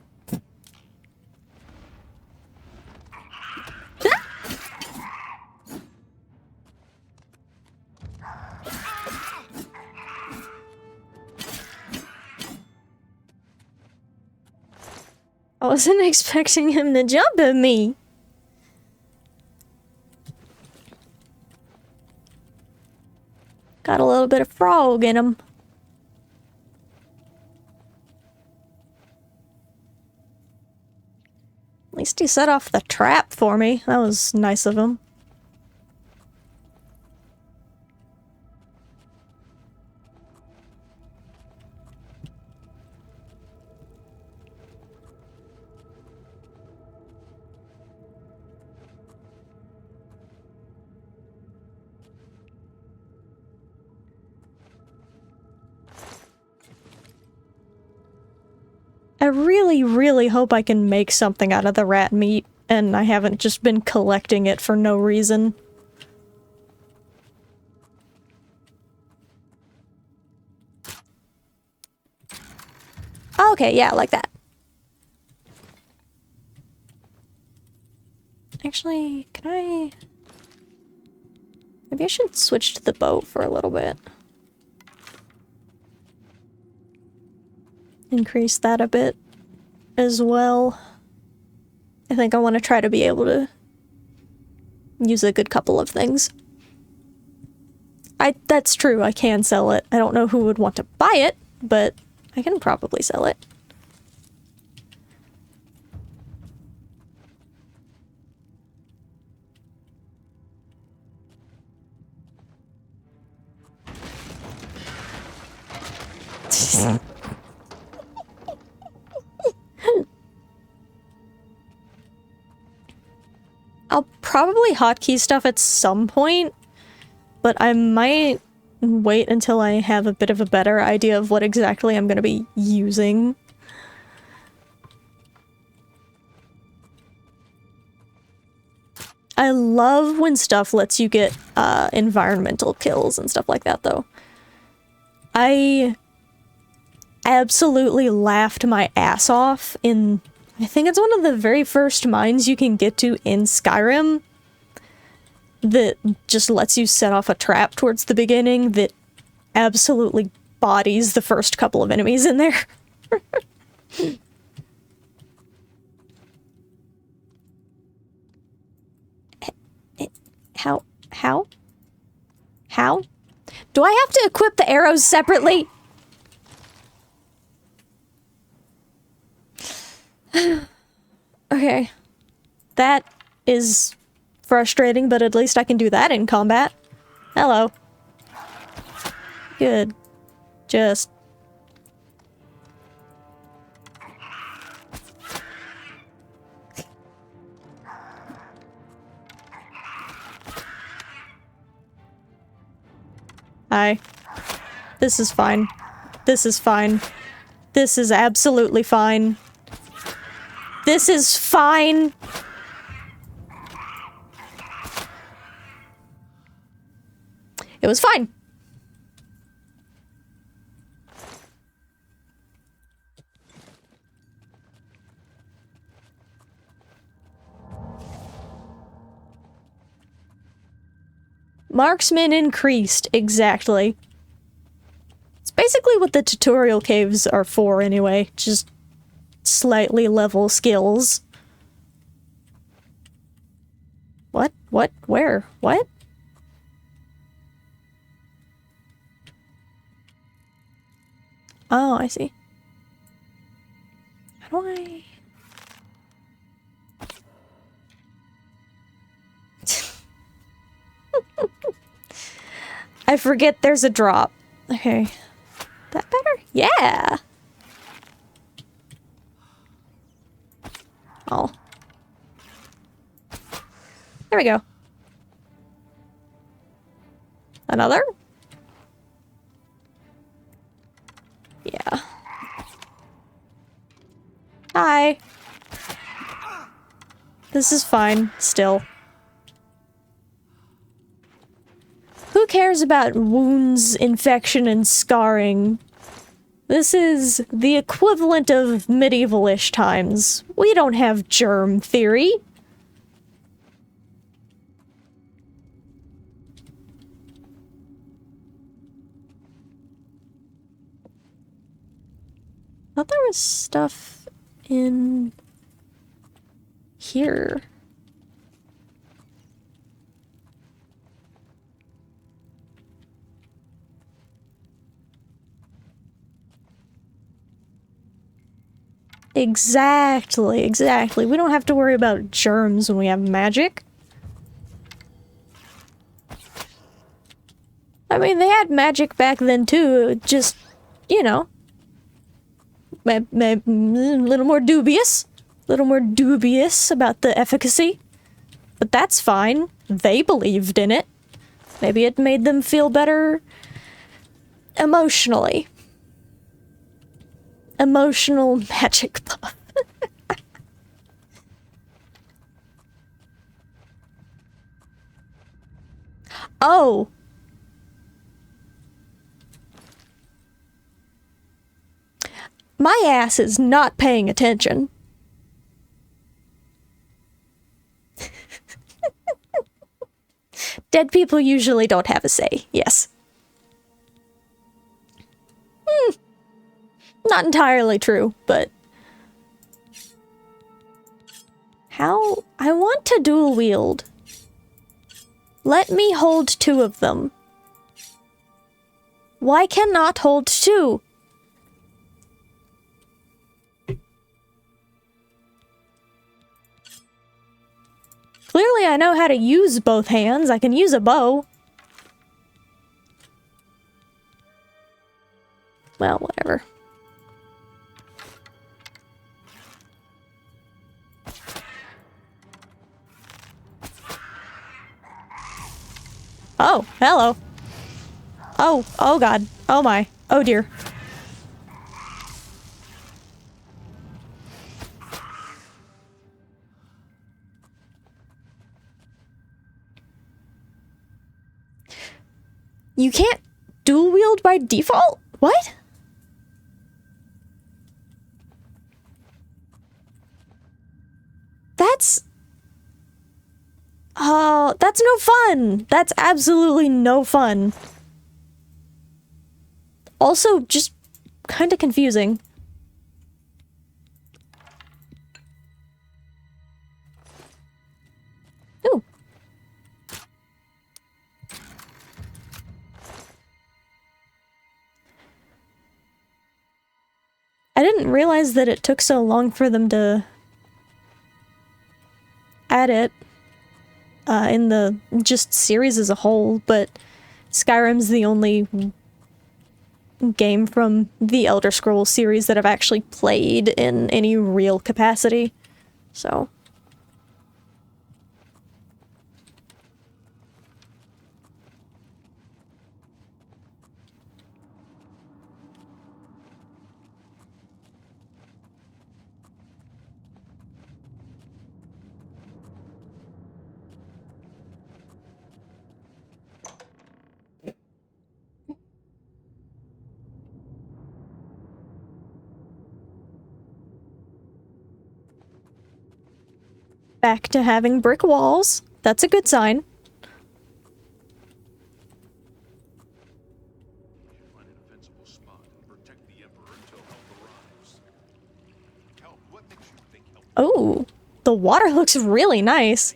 I wasn't expecting him to jump at me. Got a little bit of frog in him. At least he set off the trap for me. That was nice of him. I really, really hope I can make something out of the rat meat, and I haven't just been collecting it for no reason. Okay, yeah, like that. Actually, can I... Maybe I should switch to the bow for a little bit. Increase that a bit as well. I think I want to try to be able to use a good couple of things. That's true, I can sell it. I don't know who would want to buy it, but I can probably sell it. I'll probably hotkey stuff at some point, but I might wait until I have a bit of a better idea of what exactly I'm going to be using. I love when stuff lets you get environmental kills and stuff like that, though. I absolutely laughed my ass off in... I think it's one of the very first mines you can get to in Skyrim that just lets you set off a trap towards the beginning that absolutely bodies the first couple of enemies in there. How? Do I have to equip the arrows separately? Okay. That is frustrating, but at least I can do that in combat. Hello. Good. Just... Hi. This is fine. This is fine. This is absolutely fine. This is fine! It was fine. Marksman increased, exactly. It's basically what the tutorial caves are for anyway, just slightly level skills. What? What? Where? What? Oh, I see. How do I... I forget there's a drop. Okay. That better? Yeah! Oh. There we go. Another? Yeah. Hi. This is fine, still. Who cares about wounds, infection, and scarring? This is the equivalent of medieval-ish times. We don't have germ theory. I thought there was stuff in here. Exactly, exactly. We don't have to worry about germs when we have magic. I mean, they had magic back then too, just, you know, a little more dubious. A little more dubious about the efficacy. But that's fine. They believed in it. Maybe it made them feel better emotionally. Emotional magic buff. Oh! My ass is not paying attention. Dead people usually don't have a say, yes. Not entirely true, but... How? I want to dual wield. Let me hold two of them. Why cannot hold two? Clearly I know how to use both hands. I can use a bow. Well, whatever. Oh, hello. Oh, oh god. Oh my. Oh dear. You can't dual wield by default? What? That's... Oh, that's no fun! That's absolutely no fun. Also, just kind of confusing. Ooh. I didn't realize that it took so long for them to add it in the just series as a whole, but Skyrim's the only game from the Elder Scrolls series that I've actually played in any real capacity, so... Back to having brick walls. That's a good sign. Find a defensible spot and protect the Emperor until help arrives. Help? What makes you think help? Oh, the water looks really nice.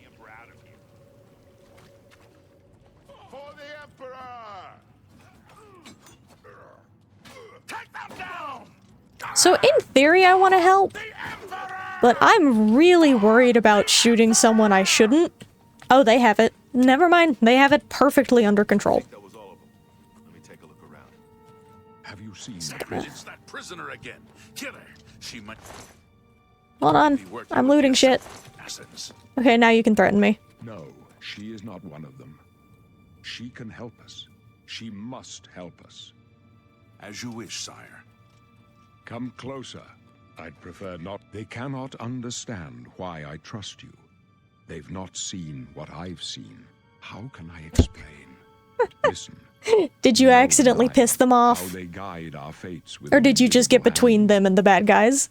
For the Emperor! Take them down! So in theory, I want to help, but I'm really worried about shooting someone I shouldn't. Oh, they have it. Never mind, they have it perfectly under control. That was all of them. Let me take a look around. Have you seen It's that prisoner again. Kill her. She might Hold on, be working I'm with looting the shit. assassins. Okay, now you can threaten me. No, she is not one of them. She can help us. She must help us. As you wish, sire. Come closer. I'd prefer not. They cannot understand why I trust you. They've not seen what I've seen. How can I explain? Listen. Did you accidentally piss them How off? they guide our fates with Or did you just get invisible between hand. them and the bad guys?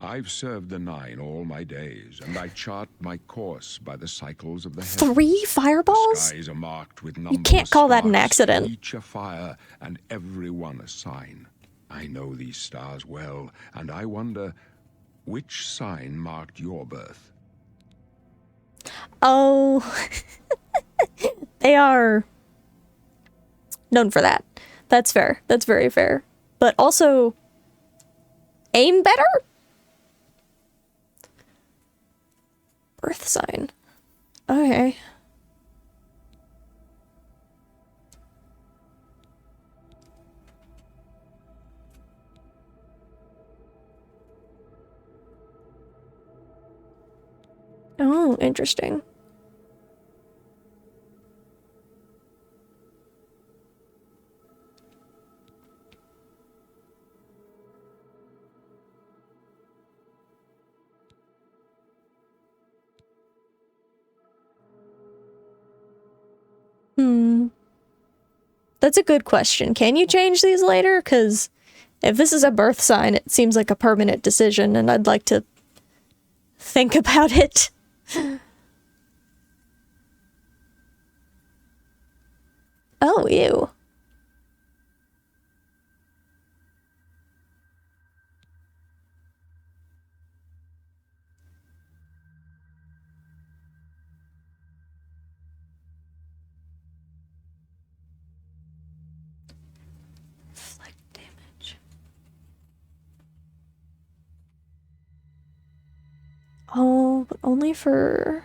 I've served the Nine all my days, and I chart my course by the cycles of the heavens. 3 fireballs? Skies are marked with numberless can't call that an sparks, accident. each a fire, and every one a sign. I know these stars well, and I wonder, which sign marked your birth? Oh, they are known for that. That's fair. That's very fair. But also, aim better? Birth sign. Okay. Oh, interesting. That's a good question. Can you change these later? Because if this is a birth sign, it seems like a permanent decision, and I'd like to think about it. Oh, ew. Reflect damage. Oh, but only for...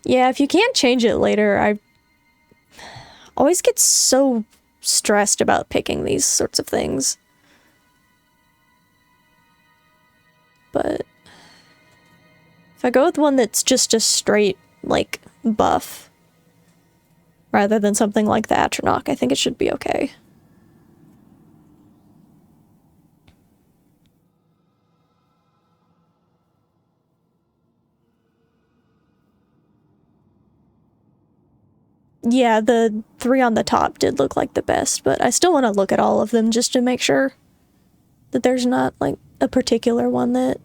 Yeah, if you can't change it later, I always get so stressed about picking these sorts of things. But if I go with one that's just a straight, like, buff, rather than something like the Atronach, I think it should be okay. Yeah, the 3 on the top did look like the best, but I still want to look at all of them just to make sure that there's not, like, a particular one that...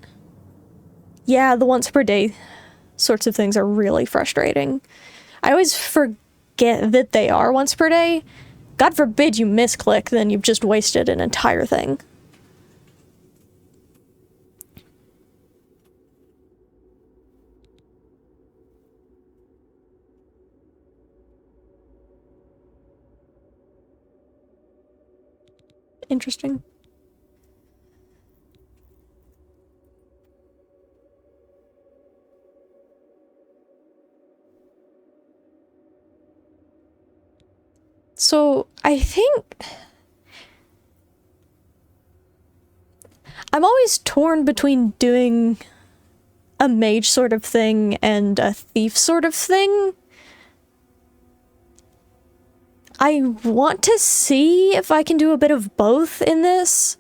Yeah, the once per day sorts of things are really frustrating. I always forget that they are once per day. God forbid you misclick, then you've just wasted an entire thing. interesting. So, I think I'm always torn between doing a mage sort of thing and a thief sort of thing. I want to see if I can do a bit of both in this.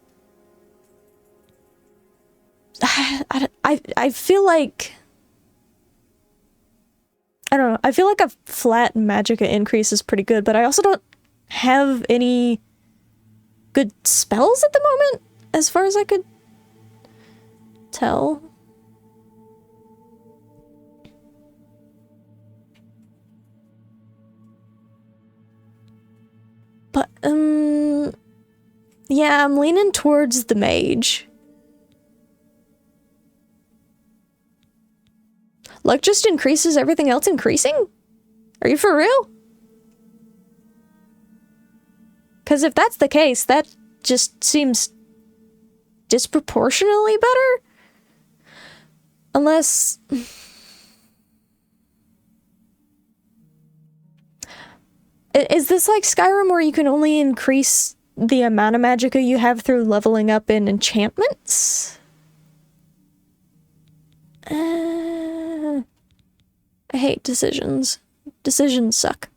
I feel like... I don't know, I feel like a flat magicka increase is pretty good, but I also don't have any good spells at the moment, as far as I could tell. But, yeah, I'm leaning towards the mage. Luck just increases everything else increasing? Are you for real? Because if that's the case, that just seems disproportionately better? Unless... Is this like Skyrim where you can only increase the amount of magicka you have through leveling up in enchantments? I hate decisions. Decisions suck.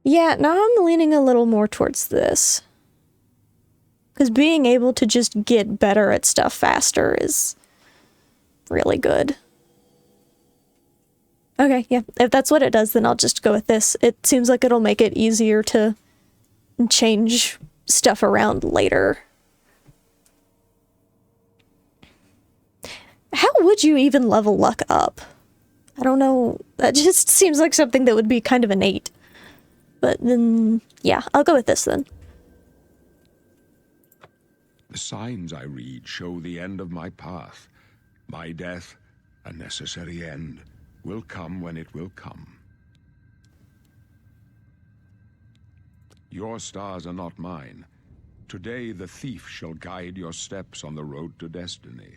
Yeah, now I'm leaning a little more towards this. Because being able to just get better at stuff faster is really good. Okay, yeah, if that's what it does, then I'll just go with this. It seems like it'll make it easier to change stuff around later. How would you even level luck up? I don't know. That just seems like something that would be kind of innate. But then, yeah, I'll go with this then. The signs I read show the end of my path. My death, a necessary end, will come when it will come. Your stars are not mine. Today the thief shall guide your steps on the road to destiny.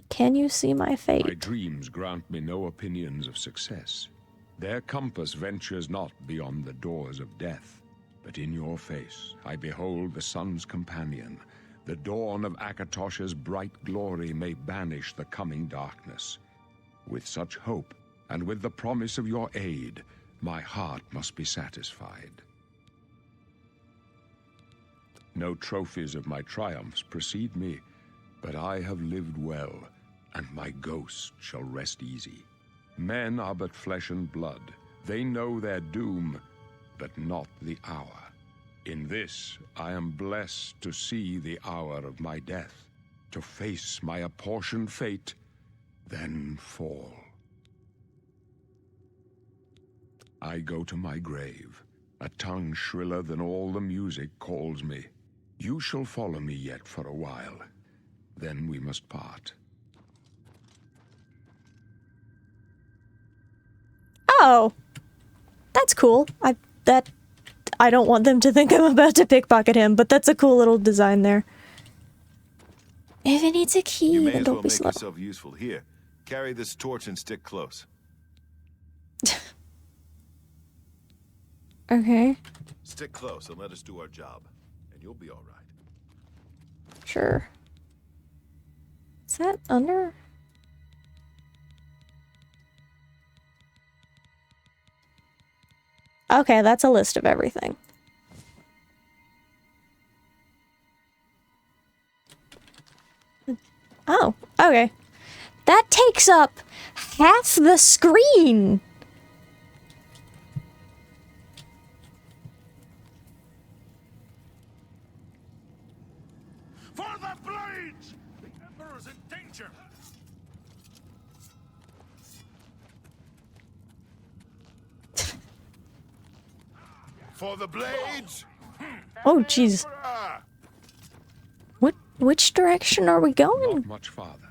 Can you see my fate? My dreams grant me no opinions of success. Their compass ventures not beyond the doors of death. But in your face I behold the sun's companion. The dawn of Akatosh's bright glory may banish the coming darkness. With such hope, and with the promise of your aid, my heart must be satisfied. No trophies of my triumphs precede me, but I have lived well, and my ghost shall rest easy. Men are but flesh and blood. They know their doom, but not the hour. In this, I am blessed to see the hour of my death, to face my apportioned fate, then fall. I go to my grave. A tongue shriller than all the music calls me. You shall follow me yet for a while. Then we must part. Oh, that's cool. I don't want them to think I'm about to pickpocket him, but that's a cool little design there. If it needs a key, You may then as don't well be make slow. yourself useful. Here, carry this torch and stick close. Okay, Stick close and let us do our job, and you'll be all right. sure. Is that under? Okay, that's a list of everything. Oh, okay. That takes up half the screen. For the blades! The Emperor's in danger! For the blades! Oh, jeez. Which direction are we going? Not much farther.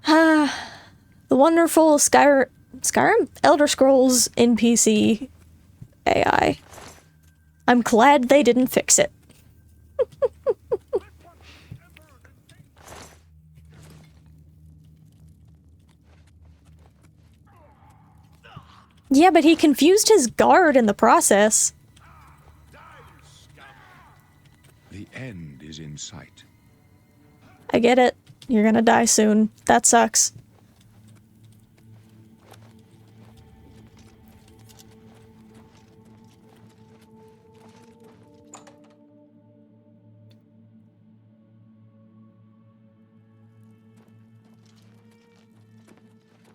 The wonderful Skyrim Elder Scrolls NPC AI. I'm glad they didn't fix it. Yeah, but he confused his guard in the process. The end is in sight. I get it. You're gonna die soon. That sucks.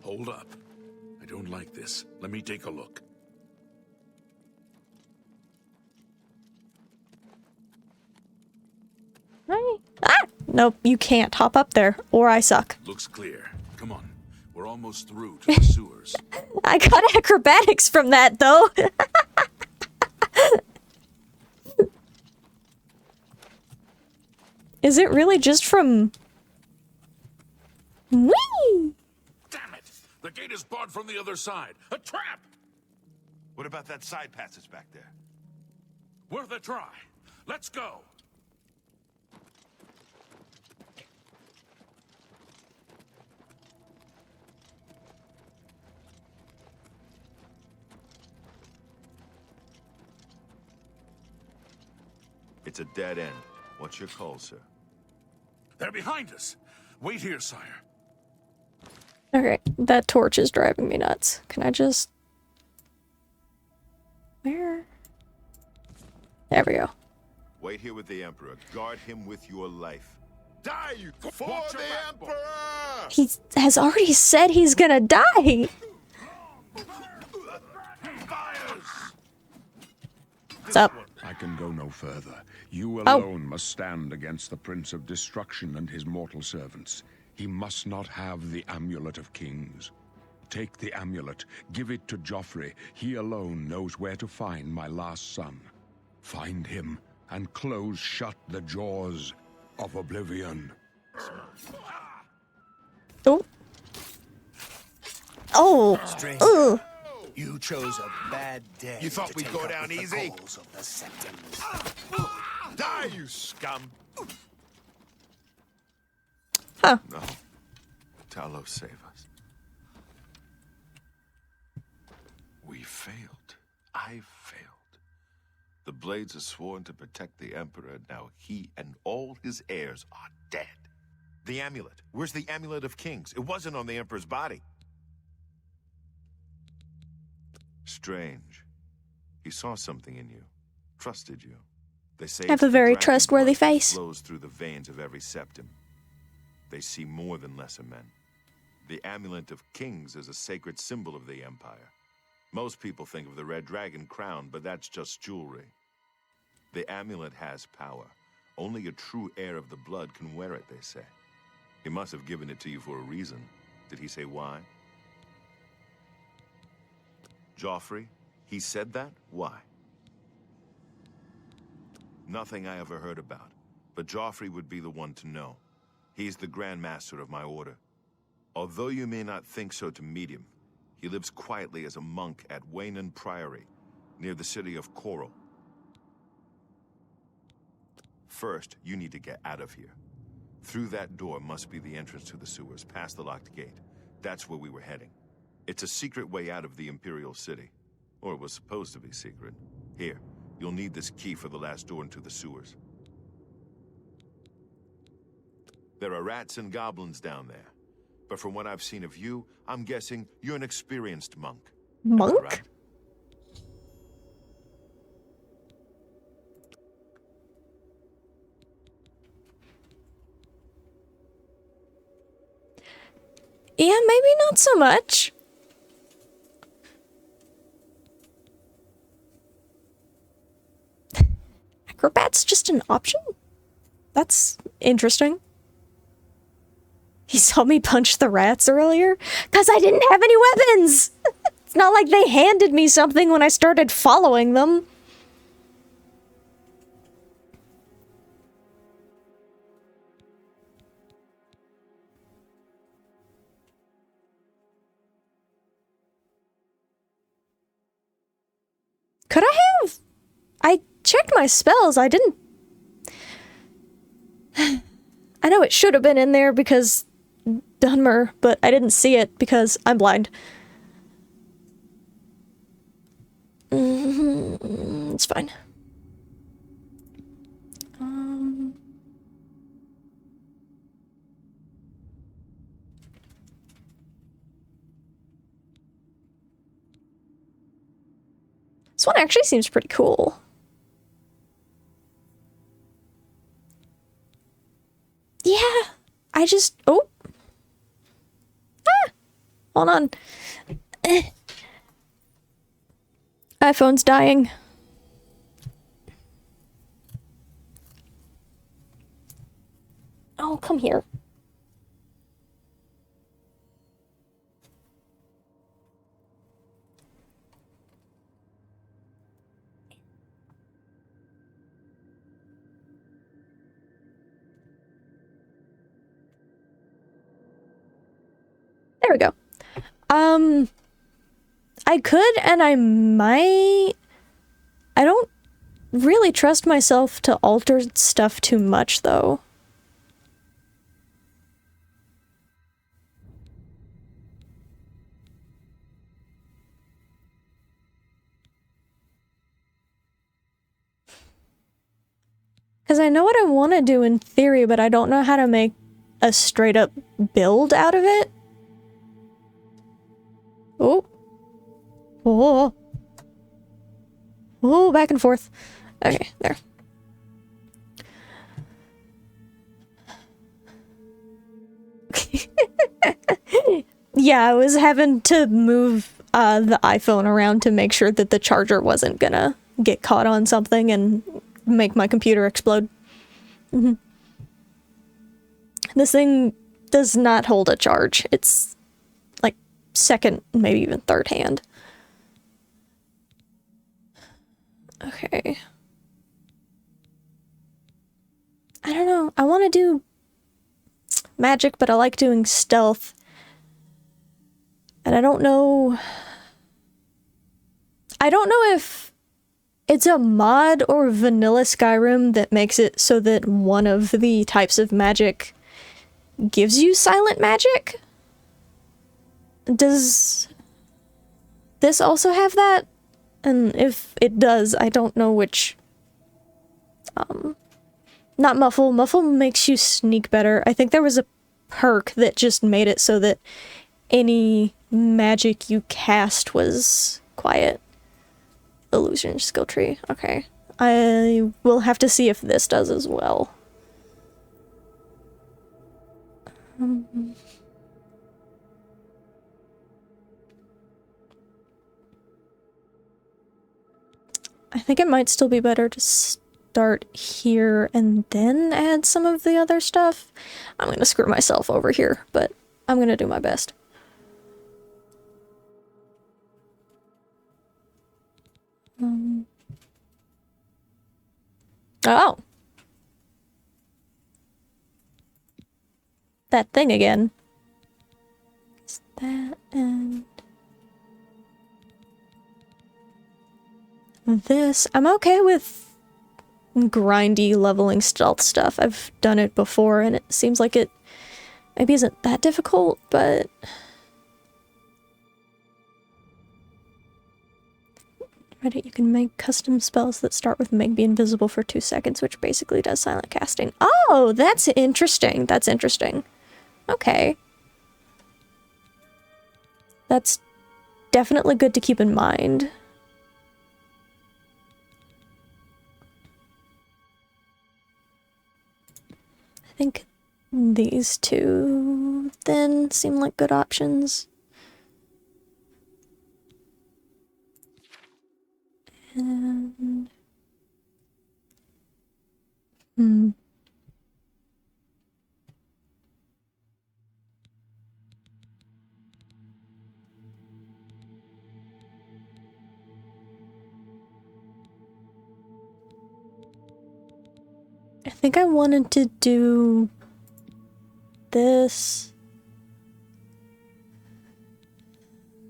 Hold up. I don't like this. Let me take a look. Right. Ah! Nope, you can't hop up there, or I suck. Looks clear. Come on. We're almost through to the sewers. I got acrobatics from that, though. Is it really just from... Whee! Damn it! The gate is barred from the other side. A trap! What about that side passage back there? Worth a try. Let's go. It's a dead end. What's your call, sir? They're behind us. Wait here, sire. Okay, that torch is driving me nuts. Can I just... Where? There we go. Wait here with the Emperor. Guard him with your life. Die, you for Watch your the back, boy. Emperor! He has already said he's gonna die! What's up? I can go no further. You Oh. alone must stand against the Prince of Destruction and his mortal servants. He must not have the Amulet of Kings. Take the amulet, give it to Joffrey. He alone knows where to find my last son. Find him and close shut the jaws of Oblivion. Oh. Oh. Stranger, Ugh. you chose a bad day. You thought to we'd take go up down with the easy? goals of the Septums. Die, you scum! Huh. No. Talos, save us. We failed. I failed. The Blades are sworn to protect the Emperor. Now he and all his heirs are dead. The amulet. Where's the Amulet of Kings? It wasn't on the Emperor's body. Strange. He saw something in you. Trusted you. They say I have it's a the very dragon trustworthy blood that face. flows through the veins of every septim. They see more than lesser men. The Amulet of Kings is a sacred symbol of the Empire. Most people think of the red dragon crown, but that's just jewelry. The amulet has power. Only a true heir of the blood can wear it, they say. He must have given it to you for a reason. Did he say why? Joffrey? He said that? Why? Nothing I ever heard about. But Joffrey would be the one to know. He's the Grand Master of my order. Although you may not think so to meet him, he lives quietly as a monk at Waynon Priory, near the city of Coral. First, you need to get out of here. Through that door must be the entrance to the sewers, past the locked gate. That's where we were heading. It's a secret way out of the Imperial City. Or it was supposed to be secret. Here, you'll need this key for the last door into the sewers. There are rats and goblins down there. But from what I've seen of you, I'm guessing you're an experienced monk. Am I Monk? right? Yeah, maybe not so much. Acrobat's just an option? That's interesting. He saw me punch the rats earlier? Because I didn't have any weapons! It's not like they handed me something when I started following them. Could I have? I checked my spells, I didn't... I know it should have been in there because Dunmer, but I didn't see it because I'm blind. It's fine. This one actually seems pretty cool. Yeah, I just... Oh! Ah! Hold on. iPhone's dying. Oh, come here. There we go. I could and I might... I don't really trust myself to alter stuff too much, though. Because I know what I want to do in theory, but I don't know how to make a straight-up build out of it. Oh. Oh. Oh, back and forth. Okay, there. Yeah, I was having to move the iPhone around to make sure that the charger wasn't gonna get caught on something and make my computer explode. This thing does not hold a charge. It's like second, maybe even third hand. Okay. I don't know. I want to do magic, but I like doing stealth. And I don't know... I don't know if it's a mod or vanilla Skyrim that makes it so that one of the types of magic gives you silent magic? Does this also have that? And if it does, I don't know which... Not Muffle. Muffle makes you sneak better. I think there was a perk that just made it so that any magic you cast was quiet. Illusion skill tree. Okay. I will have to see if this does as well. I think it might still be better to start here and then add some of the other stuff. I'm gonna screw myself over here, but I'm gonna do my best. Oh! That thing again. Is that and... this. I'm okay with grindy leveling stealth stuff. I've done it before and it seems like it maybe isn't that difficult, but... Reddit, you can make custom spells that start with make be invisible for 2 seconds, which basically does silent casting. Oh, that's interesting. That's interesting. Okay. That's definitely good to keep in mind. I think these two thin seem like good options. And... I think I wanted to do this.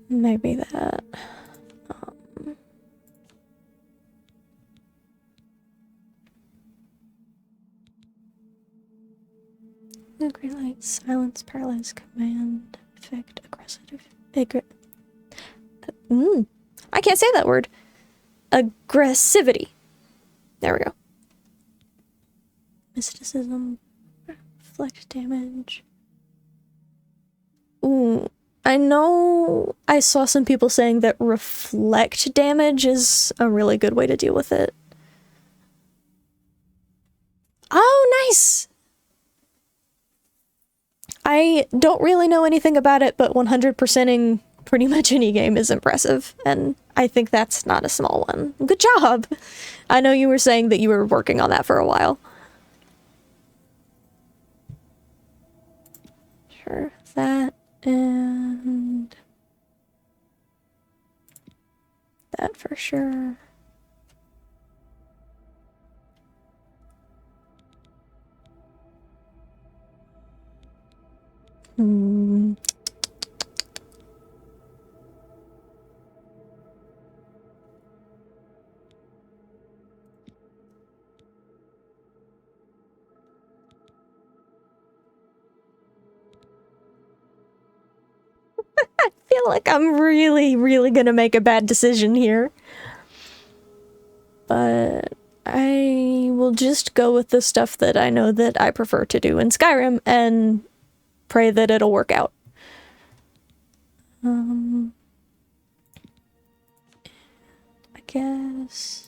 Maybe that. Green light, silence, paralyze, command, effect, aggressive, I can't say that word. Aggressivity. There we go. Mysticism, reflect damage. Ooh, I know I saw some people saying that reflect damage is a really good way to deal with it. Oh, nice! I don't really know anything about it, but 100%ing pretty much any game is impressive, and I think that's not a small one. Good job! I know you were saying that you were working on that for a while. Sure, that, and... that for sure. I feel like I'm really gonna make a bad decision here. But I will just go with the stuff that I know that I prefer to do in Skyrim and pray that it'll work out. I guess...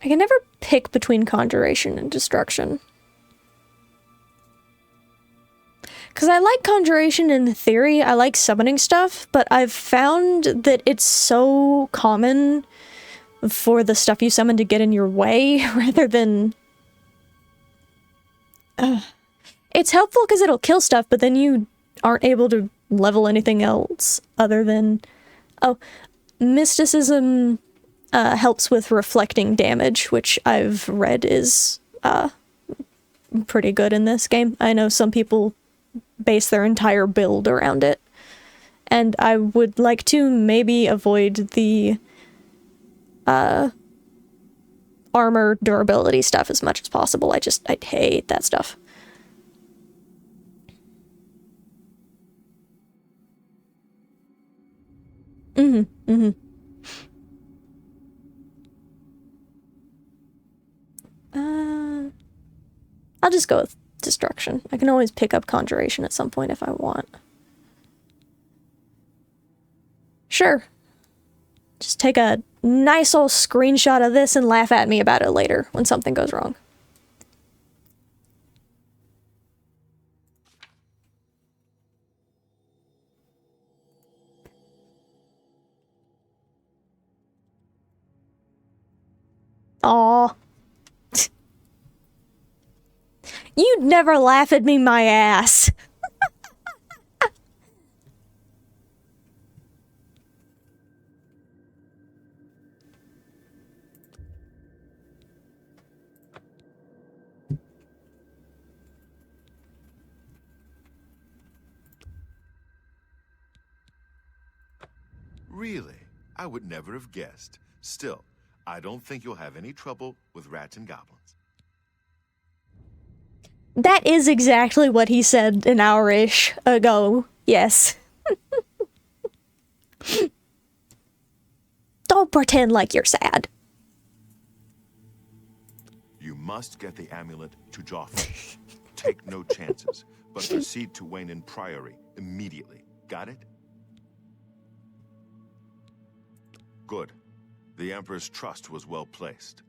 I can never pick between Conjuration and Destruction. Because I like Conjuration in theory, I like summoning stuff, but I've found that it's so common for the stuff you summon to get in your way, rather than... It's helpful because it'll kill stuff, but then you aren't able to level anything else other than... Oh, Mysticism helps with reflecting damage, which I've read is pretty good in this game. I know some people base their entire build around it, and I would like to maybe avoid the armor durability stuff as much as possible. I hate that stuff. I'll just go with Destruction. I can always pick up Conjuration at some point if I want. Sure. Just take a nice old screenshot of this and laugh at me about it later when something goes wrong. Aw. You'd never laugh at me, my ass. Really? I would never have guessed. Still, I don't think you'll have any trouble with rats and goblins. That is exactly what he said an hour-ish ago. Yes. Don't pretend like you're sad. You must get the amulet to Joffrey. Take no chances, but proceed to Wayne Priory immediately. Got it? Good. The Emperor's trust was well placed.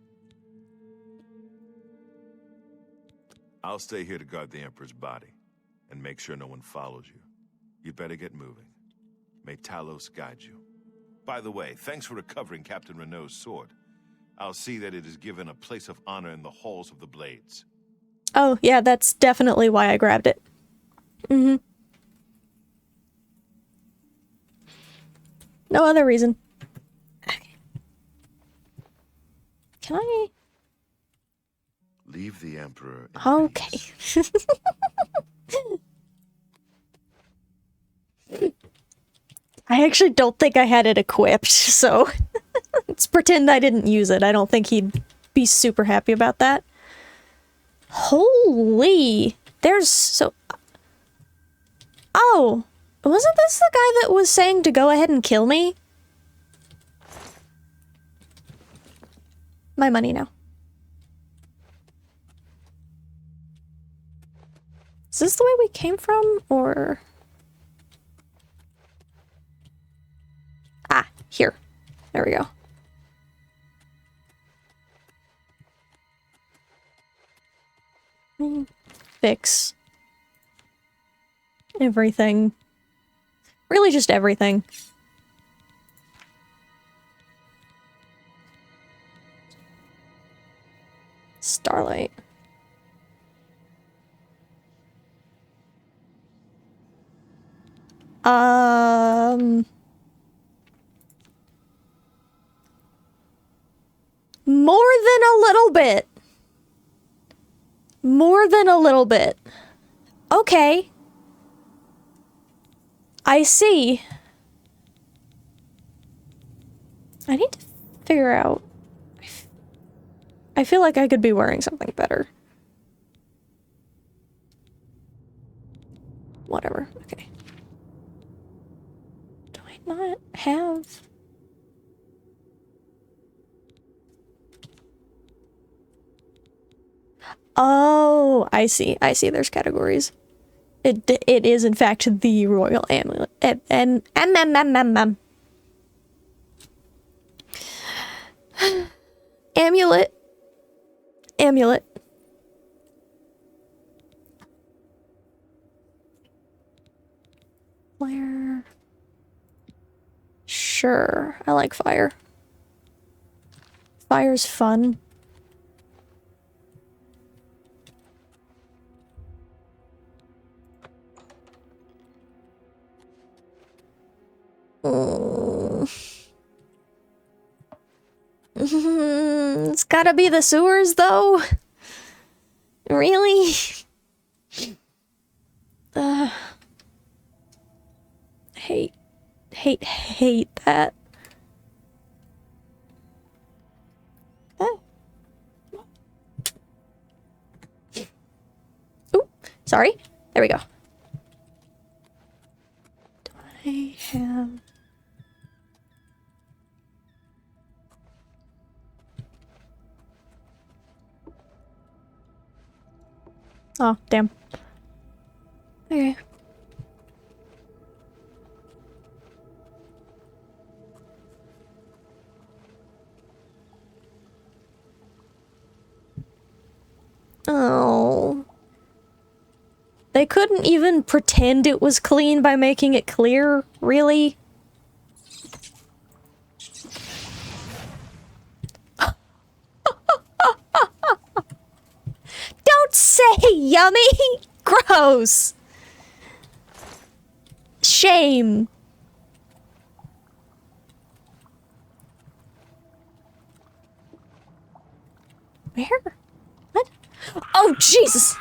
I'll stay here to guard the Emperor's body, and make sure no one follows you. You better get moving. May Talos guide you. By the way, thanks for recovering Captain Renault's sword. I'll see that it is given a place of honor in the halls of the Blades. Oh, yeah, that's definitely why I grabbed it. Mm-hmm. No other reason. Okay. Can I... Leave the Emperor in Okay. peace. I actually don't think I had it equipped, so let's pretend I didn't use it. I don't think he'd be super happy about that. Holy! There's so... Oh! Wasn't this the guy that was saying to go ahead and kill me? My money now. Is this the way we came from, or... Ah, here. There we go. Fix. Everything. Really just everything. Starlight. More than a little bit. More than a little bit. Okay. I see. I need to figure out... I feel like I could be wearing something better. Whatever. Okay. Do I not have... Oh, I see. I see. There's categories. It is in fact the royal amulet. Amulet. Amulet. Flare. Sure, I like fire. Fire's fun. It's gotta be the sewers, though. Really? Hate that. Oh. Ooh, sorry. There we go. Do I have... Oh, damn. Okay. Oh. They couldn't even pretend it was clean by making it clear, really? Don't say yummy! Gross! Shame. Where? What? Oh, Jesus!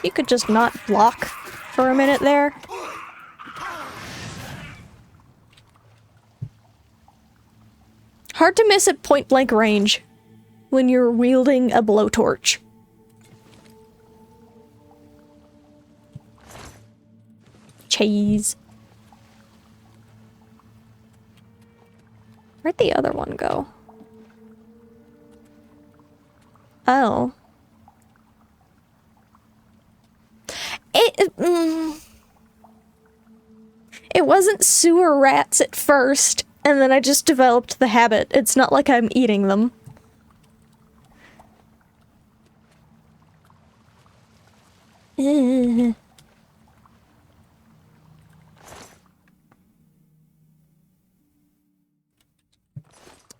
You could just not block for a minute there. Hard to miss at point-blank range when you're wielding a blowtorch. Cheese. Where'd the other one go? Oh. It wasn't sewer rats at first, and then I just developed the habit. It's not like I'm eating them.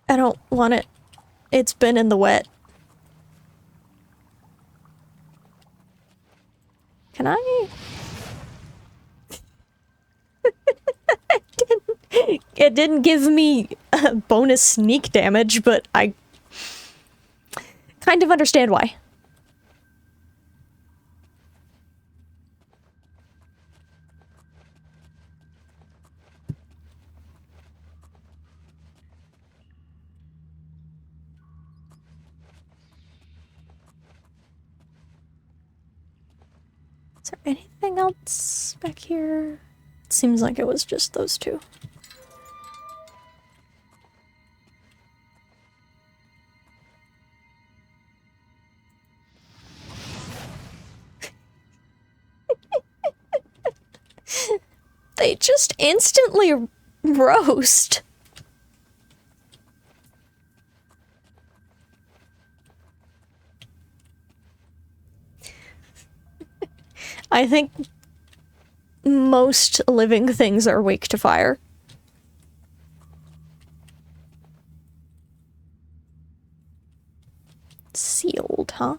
I don't want it. It's been in the wet. Can I? It didn't give me bonus sneak damage, but I kind of understand why. Is there anything else back here? It seems like it was just those two. They just instantly roast. I think most living things are weak to fire. Sealed, huh?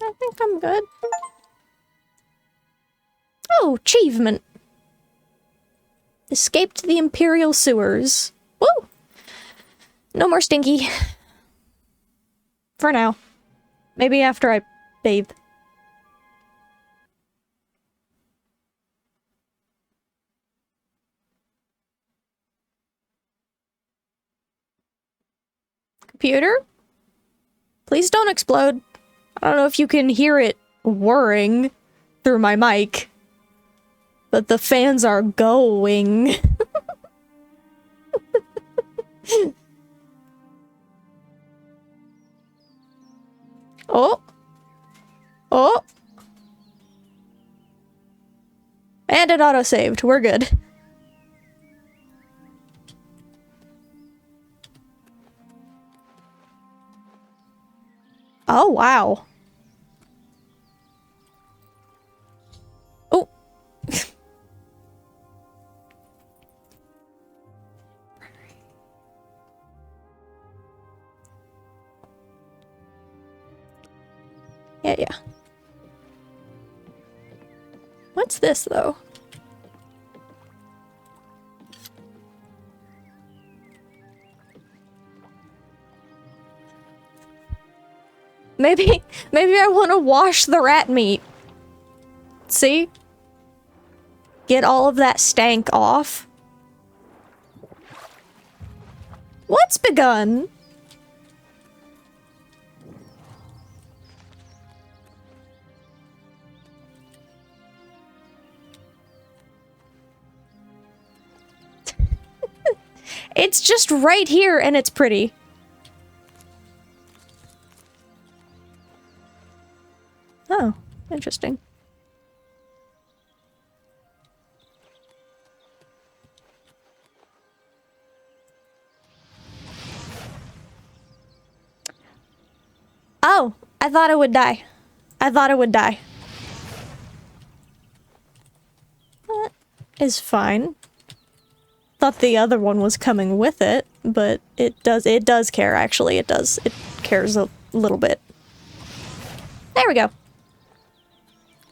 I think I'm good. Oh, achievement. Escaped the Imperial sewers. Woo! No more stinky. For now. Maybe after I bathe. Computer? Please don't explode. I don't know if you can hear it whirring through my mic, but the fans are going. Oh. Oh. And it auto-saved. We're good. Oh, wow. Oh. Yeah. What's this, though? Maybe I want to wash the rat meat. See? Get all of that stank off. What's begun? It's just right here and it's pretty. Oh, interesting. Oh, I thought I would die. I thought I would die. That is fine. Thought the other one was coming with it, but it does care, actually. It does. It cares a little bit. There we go.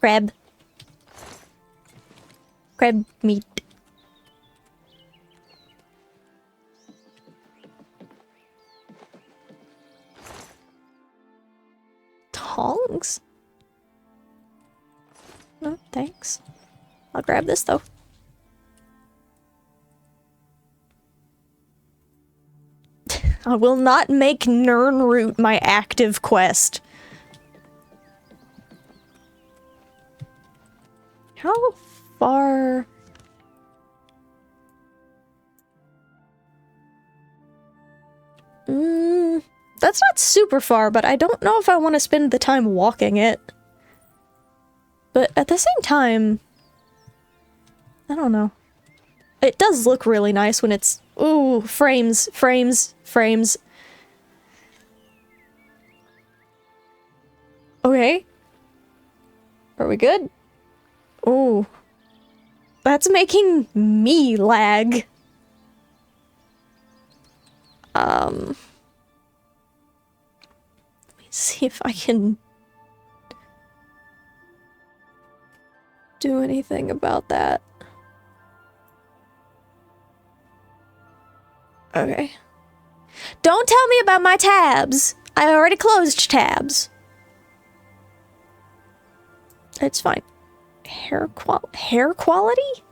Crab. Crab meat. Tongs? No, thanks. I'll grab this, though. I will not make Nirnroot my active quest. How far... That's not super far, but I don't know if I want to spend the time walking it. But at the same time... I don't know. It does look really nice when it's... Ooh, frames, frames, frames. Okay. Are we good? Ooh. That's making me lag. Let me see if I can do anything about that. Okay. Don't tell me about my tabs! I already closed tabs. It's fine. Hair quality? You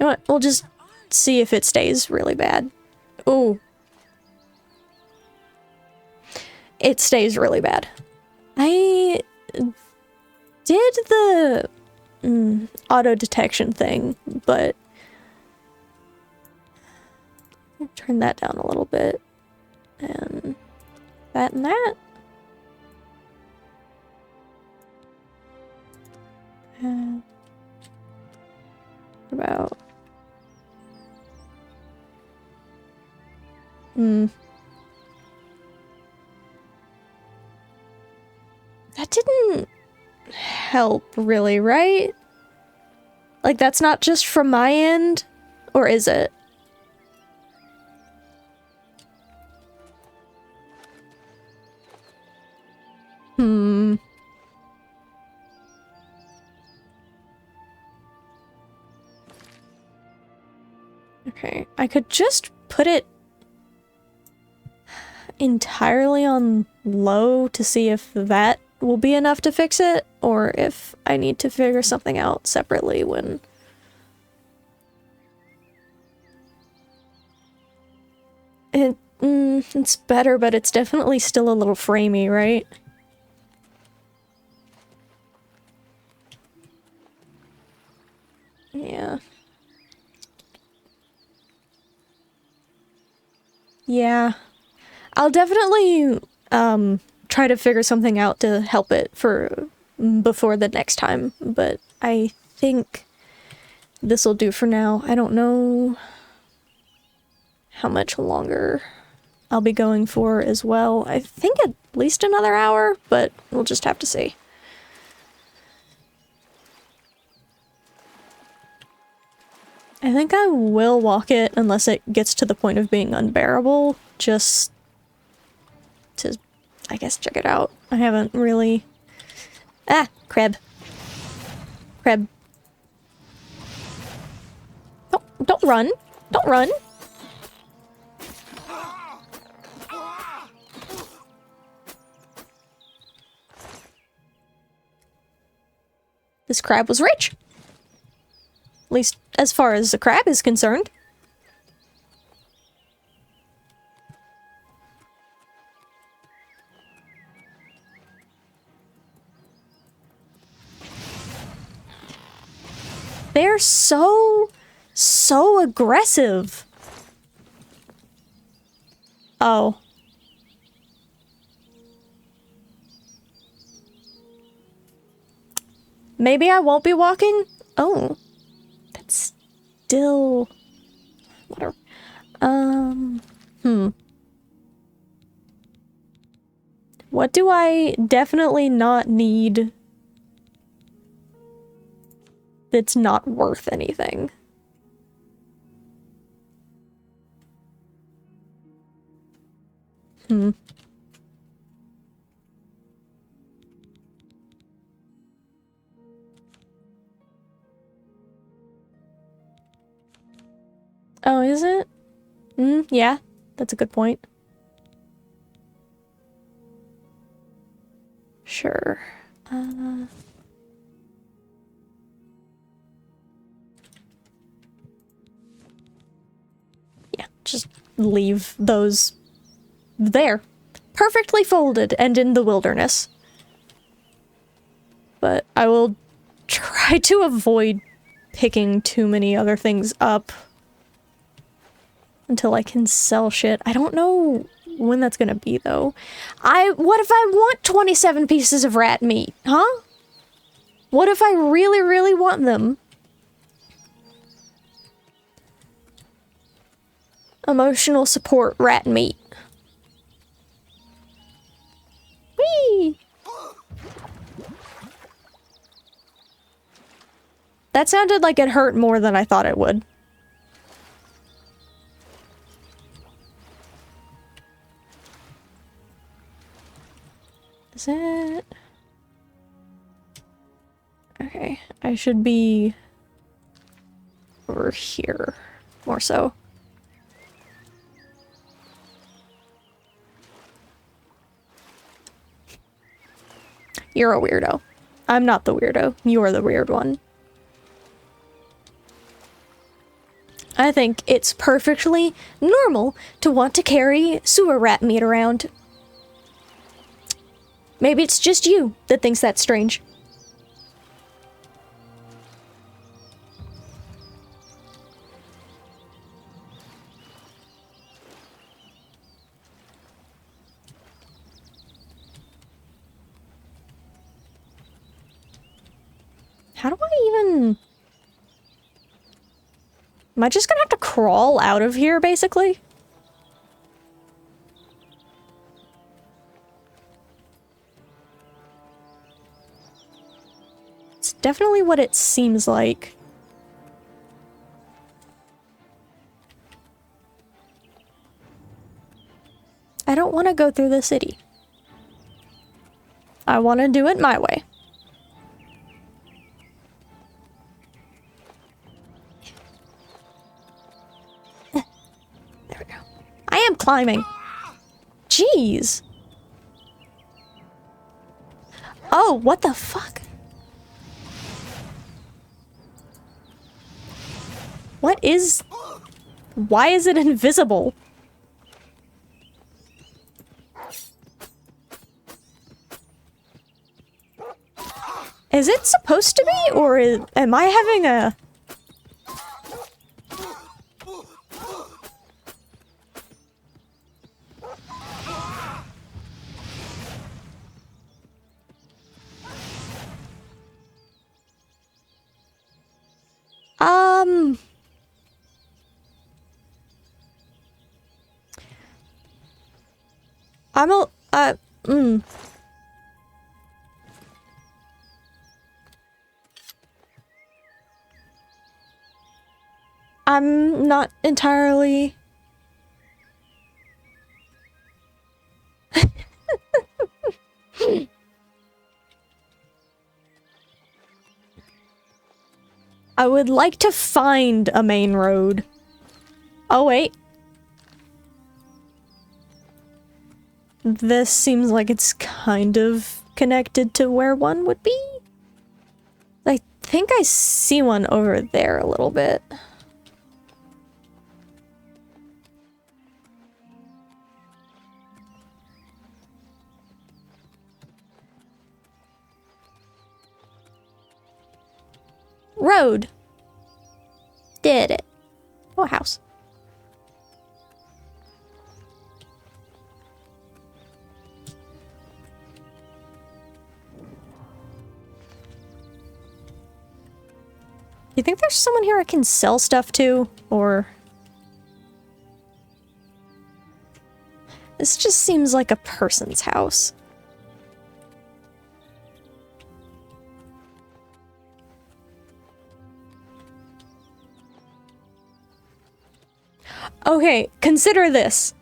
know what? We'll just see if it stays really bad. Ooh. It stays really bad. I did the auto detection thing, but I'll turn that down a little bit. And that and that. What about... That didn't help, really, right? Like, that's not just from my end? Or is it? Okay, I could just put it entirely on low to see if that will be enough to fix it, or if I need to figure something out separately when... It's better, but it's definitely still a little framey, right? Yeah. Yeah. I'll definitely, try to figure something out to help it for before the next time, but I think this'll do for now. I don't know how much longer I'll be going for as well. I think at least another hour, but we'll just have to see. I think I will walk it unless it gets to the point of being unbearable, just to, I guess, check it out. I haven't really... Ah! Crab. Crab. Don't run! Don't run! This crab was rich! At least, as far as the crab is concerned. They're so aggressive. Oh. Maybe I won't be walking? Oh. That's still... whatever. What do I definitely not need that's not worth anything? Oh, is it? Yeah, that's a good point. Sure. Yeah, just leave those there. Perfectly folded and in the wilderness. But I will try to avoid picking too many other things up until I can sell shit. I don't know when that's gonna be, though. What if I want 27 pieces of rat meat, huh? What if I really, really want them? Emotional support rat meat. Whee! That sounded like it hurt more than I thought it would. Is it? Okay, I should be over here, more so. You're a weirdo. I'm not the weirdo. You're the weird one. I think it's perfectly normal to want to carry sewer rat meat around. Maybe it's just you that thinks that's strange. How do I even... Am I just gonna have to crawl out of here, basically? It's definitely what it seems like. I don't want to go through the city. I want to do it my way. There we go. I am climbing. Jeez. Oh, what the fuck? What is... Why is it invisible? Is it supposed to be, or am I having a... I'm a... I'm not entirely... I would like to find a main road. Oh, wait. This seems like it's kind of connected to where one would be. I think I see one over there a little bit. Road. Did it. Oh, house. You think there's someone here I can sell stuff to? Or... This just seems like a person's house. Okay, consider this.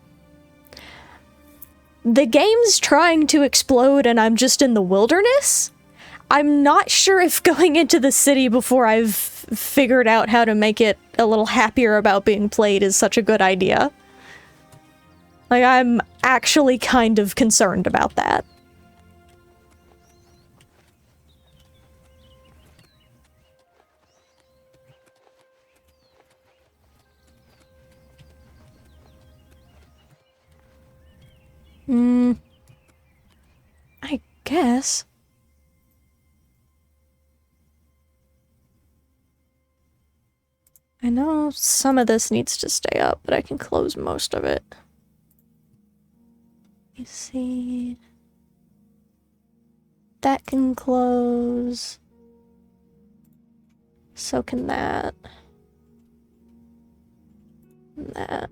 The game's trying to explode and I'm just in the wilderness? I'm not sure if going into the city before I've figured out how to make it a little happier about being played is such a good idea. Like, I'm actually kind of concerned about that. I guess. I know some of this needs to stay up, but I can close most of it. You see... That can close. So can that. And that.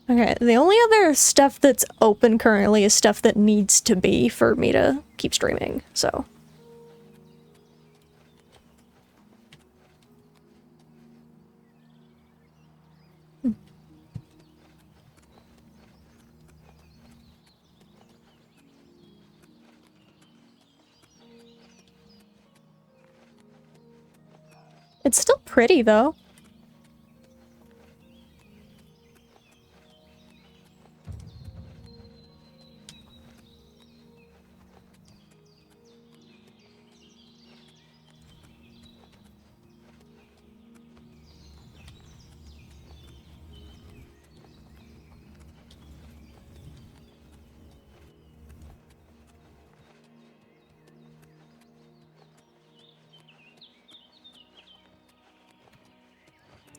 Okay, the only other stuff that's open currently is stuff that needs to be for me to keep streaming, so... It's still pretty, though.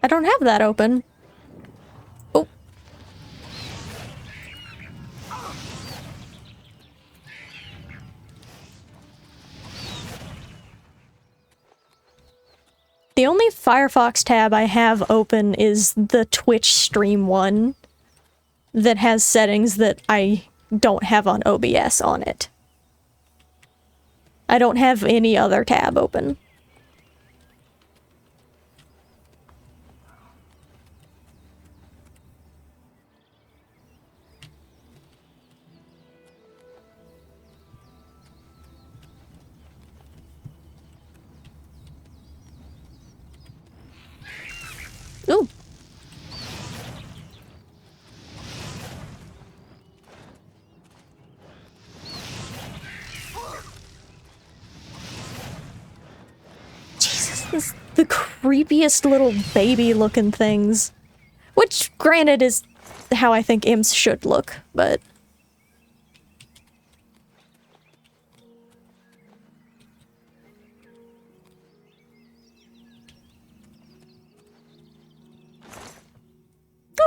I don't have that open. Oh. The only Firefox tab I have open is the Twitch stream one that has settings that I don't have on OBS on it. I don't have any other tab open. Ooh. Jesus, this is the creepiest little baby looking things. Which, granted, is how I think imps should look, but...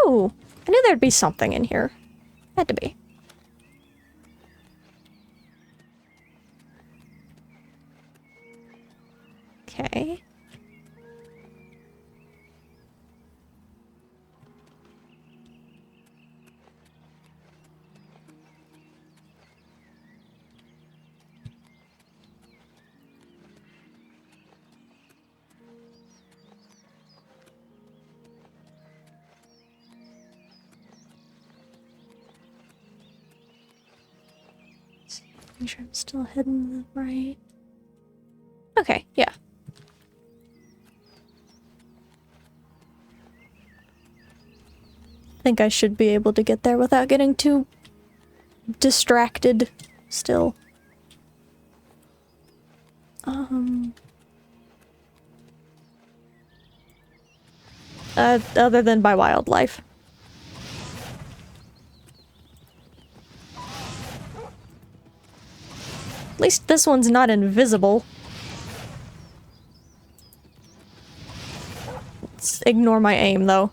Oh, I knew there'd be something in here. Had to be. Okay. Make sure I'm still heading right. Okay, yeah. I think I should be able to get there without getting too distracted still. Other than by wildlife. At least this one's not invisible. Let's ignore my aim, though.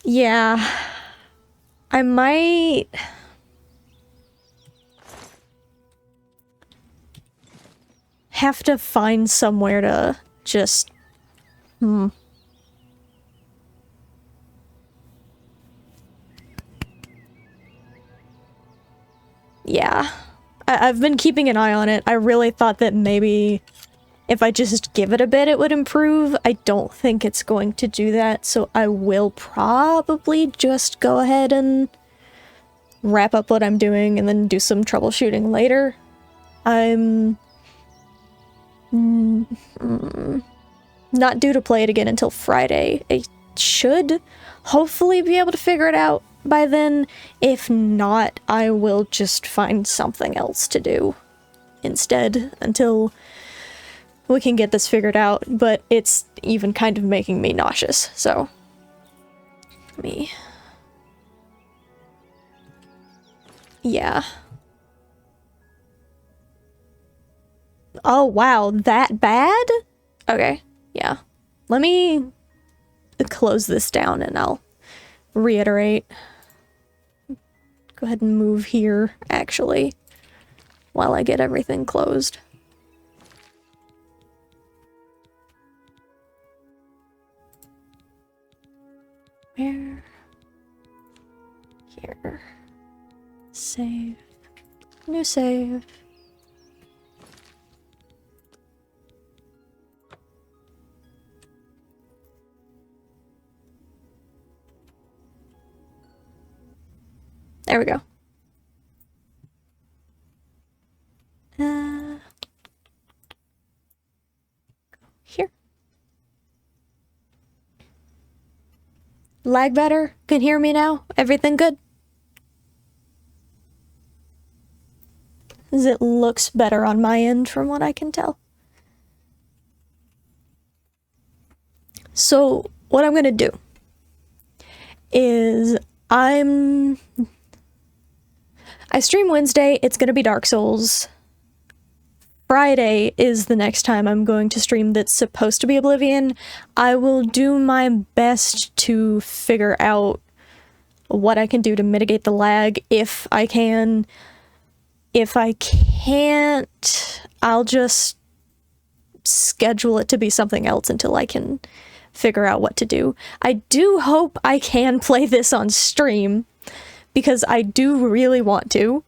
Yeah. I might... have to find somewhere to just... Yeah. I've been keeping an eye on it. I really thought that maybe if I just give it a bit, it would improve. I don't think it's going to do that, so I will probably just go ahead and wrap up what I'm doing and then do some troubleshooting later. I'm... not due to play it again until Friday. I should hopefully be able to figure it out by then. If not, I will just find something else to do instead until we can get this figured out, but it's even kind of making me nauseous, so yeah. Oh wow, that bad? Okay, yeah. Let me close this down and I'll reiterate. Go ahead and move here, actually, while I get everything closed. Where? Here. Save. New save. There we go. Here. Lag better? Can hear me now? Everything good? It looks better on my end from what I can tell. So what I'm gonna do is I stream Wednesday, it's gonna be Dark Souls. Friday is the next time I'm going to stream that's supposed to be Oblivion. I will do my best to figure out what I can do to mitigate the lag if I can. If I can't, I'll just schedule it to be something else until I can figure out what to do. I do hope I can play this on stream, because I do really want to,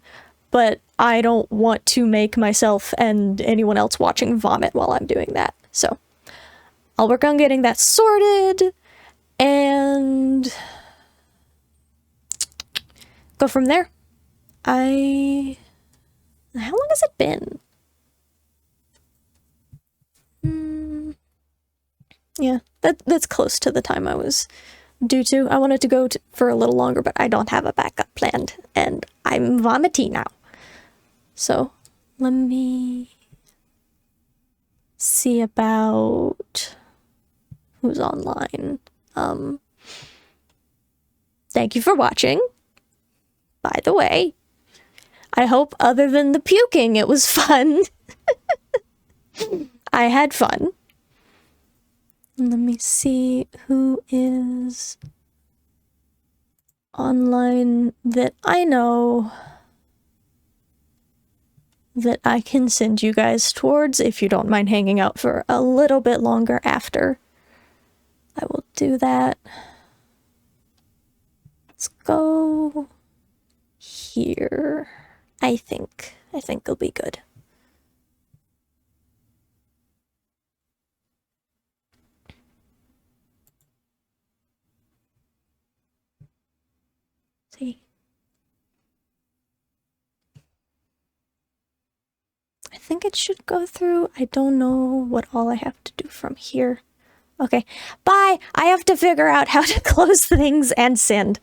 but I don't want to make myself and anyone else watching vomit while I'm doing that. So I'll work on getting that sorted and go from there. How long has it been? Yeah, that's close to the time I was due to. I wanted to go for a little longer, but I don't have a backup planned, and I'm vomiting now. So, let me see about who's online. Thank you for watching, by the way. I hope other than the puking, it was fun. I had fun. Let me see who is online that I know that I can send you guys towards if you don't mind hanging out for a little bit longer after. I will do that. Let's go here. I think it'll be good. See. I think it should go through. I don't know what all I have to do from here. Okay, bye! I have to figure out how to close things and send.